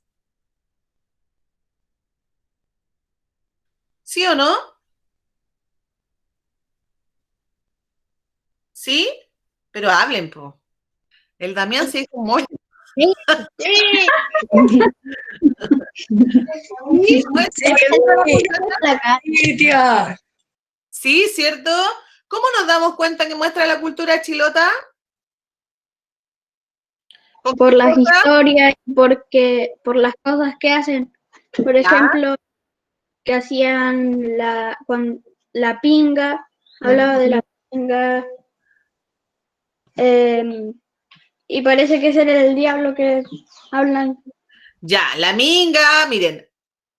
¿Sí o no? ¿Sí? Pero hablen, po. El Damián se hizo muy... sí, Sí, muestra la cultura. La cara. Sí, tía. Sí, ¿cierto? ¿Cómo nos damos cuenta que muestra la cultura chilota? ¿Con Por qué las cosa? historias, por las cosas que hacen. Por ejemplo, que hacían la pinga, hablaba de la pinga, y parece que ese era el diablo que hablan. Ya, la minga, miren,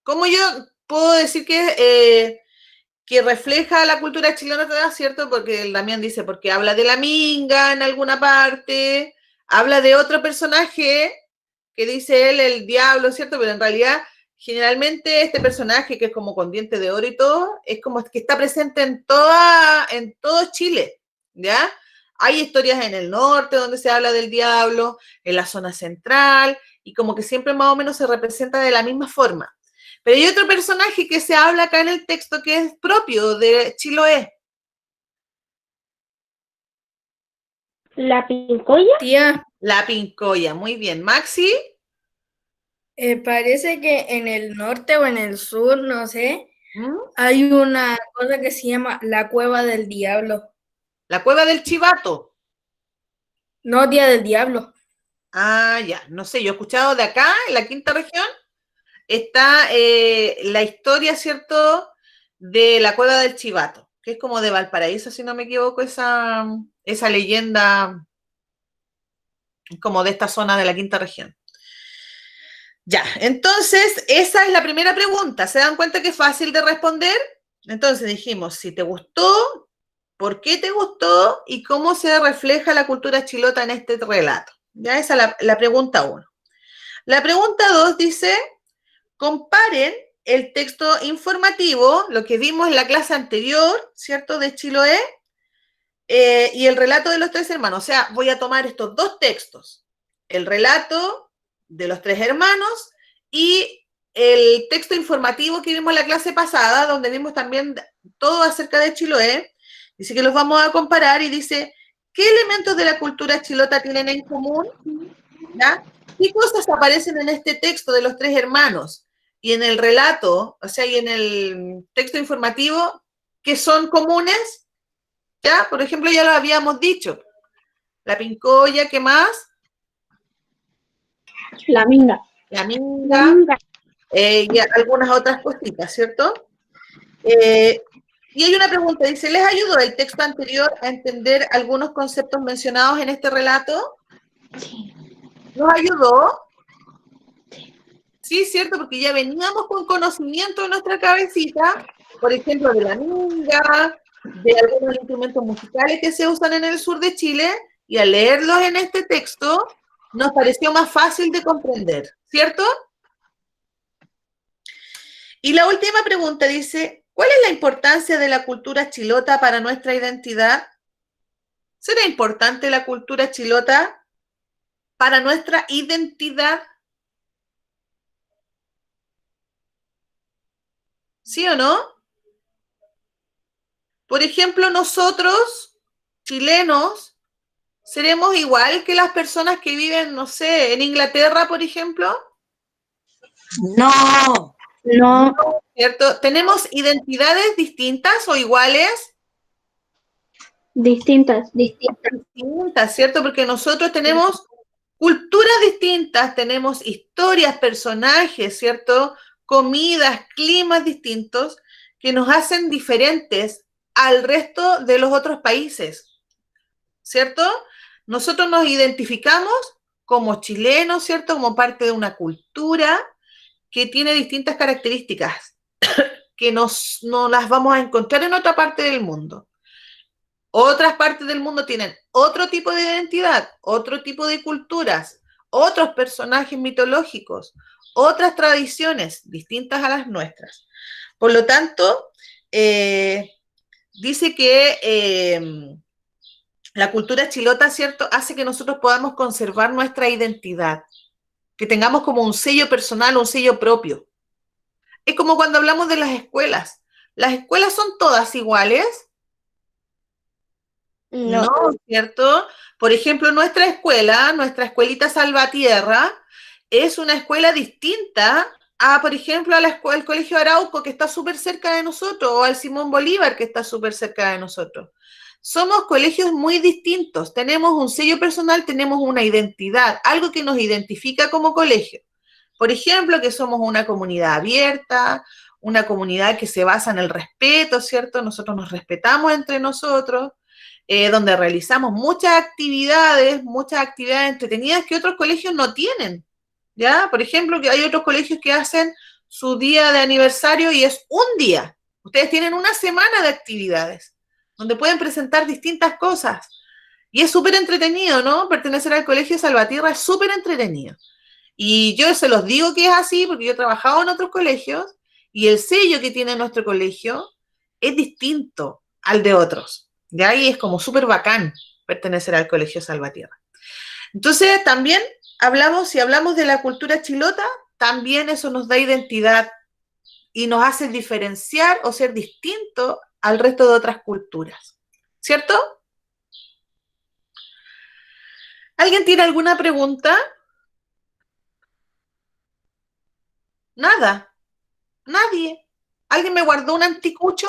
¿cómo yo puedo decir que refleja la cultura chilena, cierto? Porque el Damián dice, porque habla de la minga en alguna parte, habla de otro personaje que dice él, el diablo, ¿cierto? Pero en realidad, generalmente este personaje que es como con dientes de oro y todo, es como que está presente en todo Chile, ¿ya? Hay historias en el norte donde se habla del diablo, en la zona central, y como que siempre más o menos se representa de la misma forma. Pero hay otro personaje que se habla acá en el texto que es propio de Chiloé. ¿La pincoya? Tía, La Pincoya, muy bien. Maxi, parece que en el norte o en el sur, no sé, ¿Mm? hay una cosa que se llama la Cueva del Diablo. La Cueva del Chivato. No, Día del Diablo. Ah, ya, no sé, yo he escuchado de acá, en la quinta región, está la historia, ¿cierto?, de la Cueva del Chivato, que es como de Valparaíso, si no me equivoco, esa leyenda como de esta zona de la quinta región. Ya, entonces, esa es la primera pregunta. ¿Se dan cuenta que es fácil de responder? Entonces dijimos, si te gustó, ¿por qué te gustó? Y cómo se refleja la cultura chilota en este relato. Ya, esa es la pregunta 1. La pregunta 2 dice, comparen el texto informativo, lo que vimos en la clase anterior, ¿cierto?, de Chiloé, y el relato de los tres hermanos. O sea, voy a tomar estos dos textos, el relato de los tres hermanos y el texto informativo que vimos en la clase pasada, donde vimos también todo acerca de Chiloé. Dice que los vamos a comparar y dice, ¿qué elementos de la cultura chilota tienen en común? ¿Ya? ¿Qué cosas aparecen en este texto de los tres hermanos? Y en el relato, o sea, y en el texto informativo, que son comunes, ¿ya? Por ejemplo, ya lo habíamos dicho. La pincoya, ¿qué más? La minga. La minga, y algunas otras cositas, ¿cierto? Y hay una pregunta, dice, ¿les ayudó el texto anterior a entender algunos conceptos mencionados en este relato? ¿Nos ayudó? Sí, cierto, porque ya veníamos con conocimiento en nuestra cabecita, por ejemplo, de la minga, de algunos instrumentos musicales que se usan en el sur de Chile, y al leerlos en este texto, nos pareció más fácil de comprender, ¿cierto? Y la última pregunta dice, ¿cuál es la importancia de la cultura chilota para nuestra identidad? ¿Será importante la cultura chilota para nuestra identidad? ¿Sí o no? Por ejemplo, nosotros, chilenos, ¿seremos igual que las personas que viven, no sé, en Inglaterra, por ejemplo? No. No, ¿Cierto? ¿Tenemos identidades distintas o iguales? distintas. Distintas, ¿cierto? Porque nosotros tenemos culturas distintas, tenemos historias, personajes, ¿cierto? Comidas, climas distintos que nos hacen diferentes al resto de los otros países, ¿cierto? Nosotros nos identificamos como chilenos, ¿cierto? Como parte de una cultura que tiene distintas características que no las vamos a encontrar en otra parte del mundo. Otras partes del mundo tienen otro tipo de identidad, otro tipo de culturas, otros personajes mitológicos, otras tradiciones distintas a las nuestras. Por lo tanto, dice que la cultura chilota, ¿cierto?, hace que nosotros podamos conservar nuestra identidad, que tengamos como un sello personal, un sello propio. Es como cuando hablamos de las escuelas. ¿Las escuelas son todas iguales? No, ¿cierto? Por ejemplo, nuestra escuela, nuestra escuelita Salvatierra, es una escuela distinta por ejemplo, al Colegio Arauco, que está súper cerca de nosotros, o al Simón Bolívar, que está súper cerca de nosotros. Somos colegios muy distintos, tenemos un sello personal, tenemos una identidad, algo que nos identifica como colegio. Por ejemplo, que somos una comunidad abierta, una comunidad que se basa en el respeto, ¿cierto? Nosotros nos respetamos entre nosotros, donde realizamos muchas actividades entretenidas que otros colegios no tienen, ¿ya? Por ejemplo, que hay otros colegios que hacen su día de aniversario y es un día. Ustedes tienen una semana de actividades, donde pueden presentar distintas cosas. Y es súper entretenido, ¿no? Pertenecer al Colegio Salvatierra es súper entretenido. Y yo se los digo que es así porque yo he trabajado en otros colegios y el sello que tiene nuestro colegio es distinto al de otros. De ahí es como súper bacán pertenecer al Colegio Salvatierra. Entonces, también si hablamos de la cultura chilota, también eso nos da identidad y nos hace diferenciar o ser distinto al resto de otras culturas. ¿Cierto? ¿Alguien tiene alguna pregunta? Nada. Nadie. ¿Alguien me guardó un anticucho?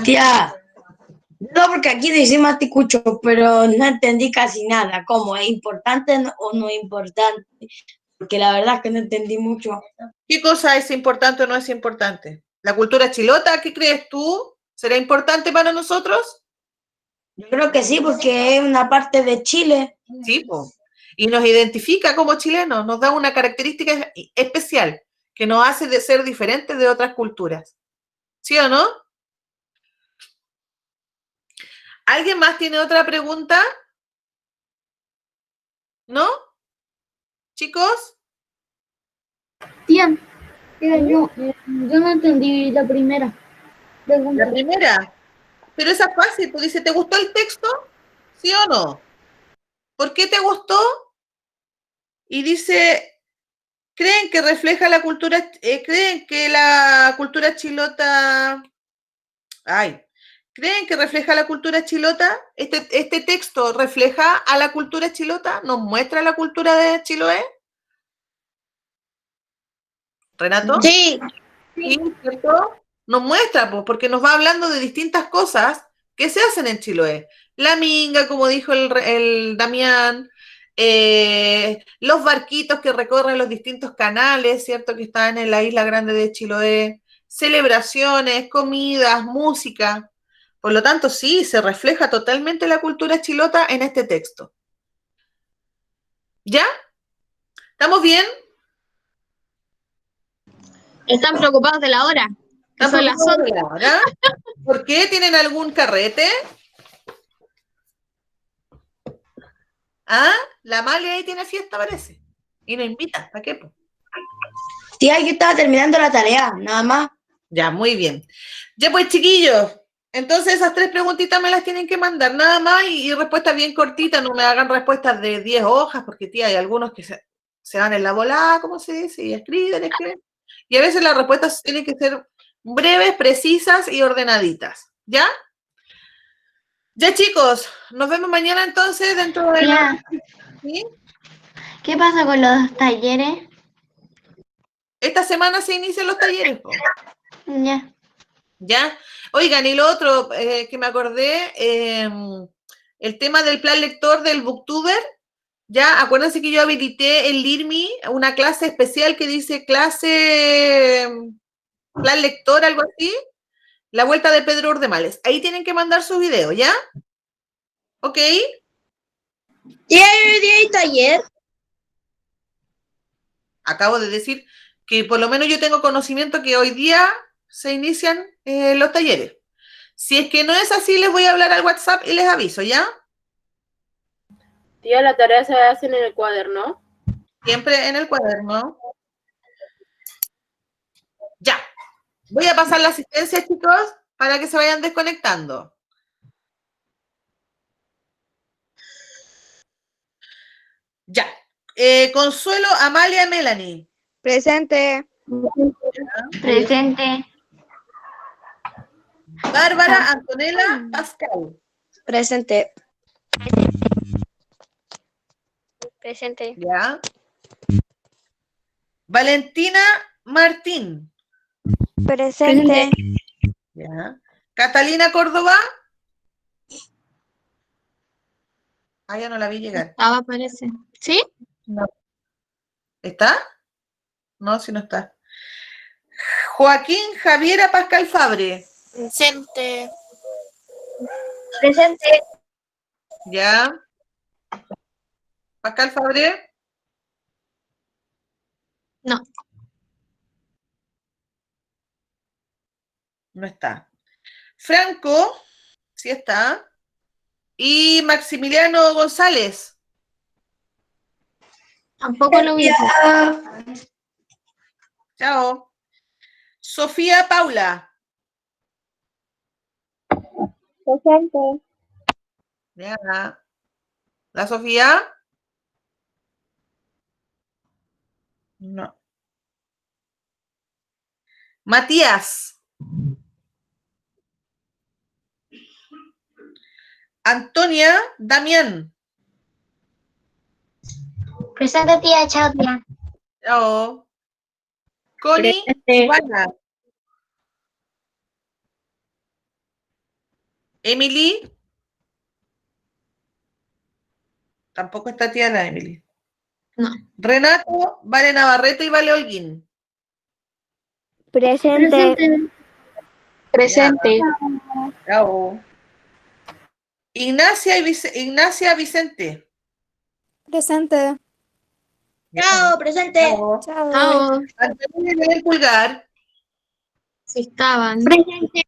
Tía, no, porque aquí decimos anticucho, pero no entendí casi nada. ¿Cómo? ¿Es importante o no es importante? Porque la verdad es que no entendí mucho. ¿Qué cosa es importante o no es importante? ¿La cultura chilota, qué crees tú? ¿Será importante para nosotros? Yo creo que sí, porque es una parte de Chile. Sí, po. Y nos identifica como chilenos, nos da una característica especial que nos hace de ser diferentes de otras culturas. ¿Sí o no? ¿Alguien más tiene otra pregunta? ¿No? ¿Chicos? Tía, yo no entendí la primera pregunta. La primera. Pero esa es fácil, pues dice, ¿te gustó el texto? ¿Sí o no? ¿Por qué te gustó? Y dice, ¿creen que refleja la cultura, creen que la cultura chilota, creen que refleja la cultura chilota? ¿Este texto refleja a la cultura chilota? ¿Nos muestra la cultura de Chiloé? ¿Renato? Sí, Sí, ¿cierto? Nos muestra, pues, porque nos va hablando de distintas cosas que se hacen en Chiloé. La minga, como dijo el Damián, los barquitos que recorren los distintos canales, ¿cierto? Que están en la isla grande de Chiloé, celebraciones, comidas, música. Por lo tanto, sí, se refleja totalmente la cultura chilota en este texto. ¿Ya? ¿Estamos bien? están preocupados de la hora. Que son las 11. ¿Ahora? ¿Por qué? ¿Tienen algún carrete? ¿Ah? La Amalia ahí tiene fiesta, parece. Y nos invita. ¿Para qué? Po? Tía, yo estaba terminando la tarea, nada más. Ya, muy bien. Ya pues, chiquillos. Entonces esas 3 preguntitas me las tienen que mandar, nada más, y respuestas bien cortitas, no me hagan respuestas de 10 hojas, porque tía, hay algunos que se van en la volada, como se dice, y escriben. Y a veces las respuestas tienen que ser breves, precisas y ordenaditas. ¿Ya? Ya, chicos, nos vemos mañana entonces dentro de Tía, ¿Sí? ¿qué pasa con los talleres? Esta semana se inician los talleres, po. Ya. ¿Ya? Oigan, y lo otro que me acordé, el tema del plan lector del Booktuber, ya, acuérdense que yo habilité en LIRMI una clase especial que dice plan lector, algo así, la vuelta de Pedro Urdemales. Ahí tienen que mandar su video, ¿ya? ¿Ok? ¿Y hay taller? Acabo de decir que por lo menos yo tengo conocimiento que hoy día se inician los talleres. Si es que no es así, les voy a hablar al WhatsApp y les aviso, ¿ya? Tía, la tarea se hace en el cuaderno. Siempre en el cuaderno. Ya. Voy a pasar la asistencia, chicos, para que se vayan desconectando. Ya. Consuelo, Amalia, Melanie. Presente. Presente. Bárbara, Antonella, Pascal. Presente. Presente. Ya. Valentina, Martín. Presente. Ya. Catalina Córdoba. Ah, ya no la vi llegar. Estaba, parece. ¿Sí? No. ¿Está? No, si no está. Joaquín Javiera Pascal Fabre. Presente. Presente. Ya. Pascal Fabre. No. No está. Franco. Sí está. Y Maximiliano González. Tampoco lo ubico. Chao. Sofía Paula. Presente. Ya. ¿La Sofía? No. Matías. Antonia Damián. Presente, tía. Chao, tía. Chao. Connie Presente. Ivana. Emily. Tampoco está tía la Emily. No. Renato, Vale Navarrete y Vale Holguín. Presente. Presente. Chao. Ignacia Vicente. Presente. Chao, presente. Chao. Chao. Antonio Leonel Pulgar. Sí estaban. Presente.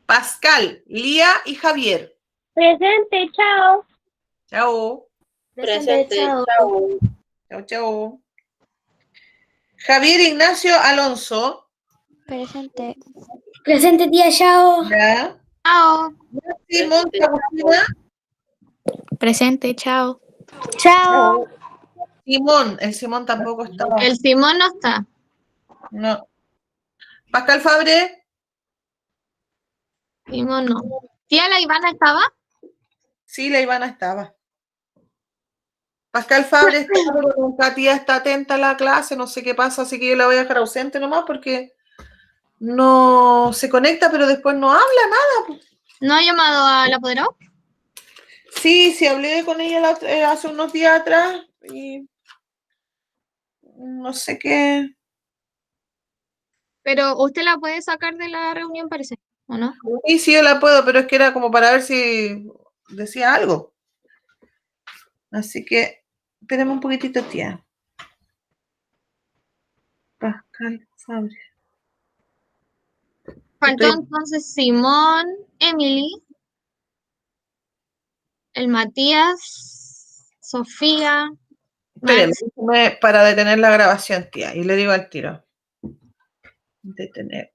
Pascal, Lía y Javier. Presente. Chao. Chao. Presente. Chao. Chao, chao. Javier Ignacio Alonso. Presente. Presente, tía, chao. Ya. Chao. Simón Agustina. Presente, chao. Chao. Simón, el Simón tampoco estaba. El Simón no está. No. Pascal Fabre. Simón no. ¿Tía la Ivana estaba? Sí, la Ivana estaba. Pascal Fabre está, pero nunca tía está atenta a la clase, no sé qué pasa, así que yo la voy a dejar ausente nomás porque no se conecta, pero después no habla nada. ¿No ha llamado al apoderado? Sí, sí, hablé con ella hace unos días atrás y no sé qué. Pero usted la puede sacar de la reunión, parece, ¿o no? Sí, sí, yo la puedo, pero es que era como para ver si decía algo. Así que esperemos un poquitito, tía. Pascal Fabre. Faltó Estoy- entonces Simón, Emily, el Matías, Sofía, Espéreme, Max. déjeme para detener la grabación, tía, y le digo al tiro. Detener.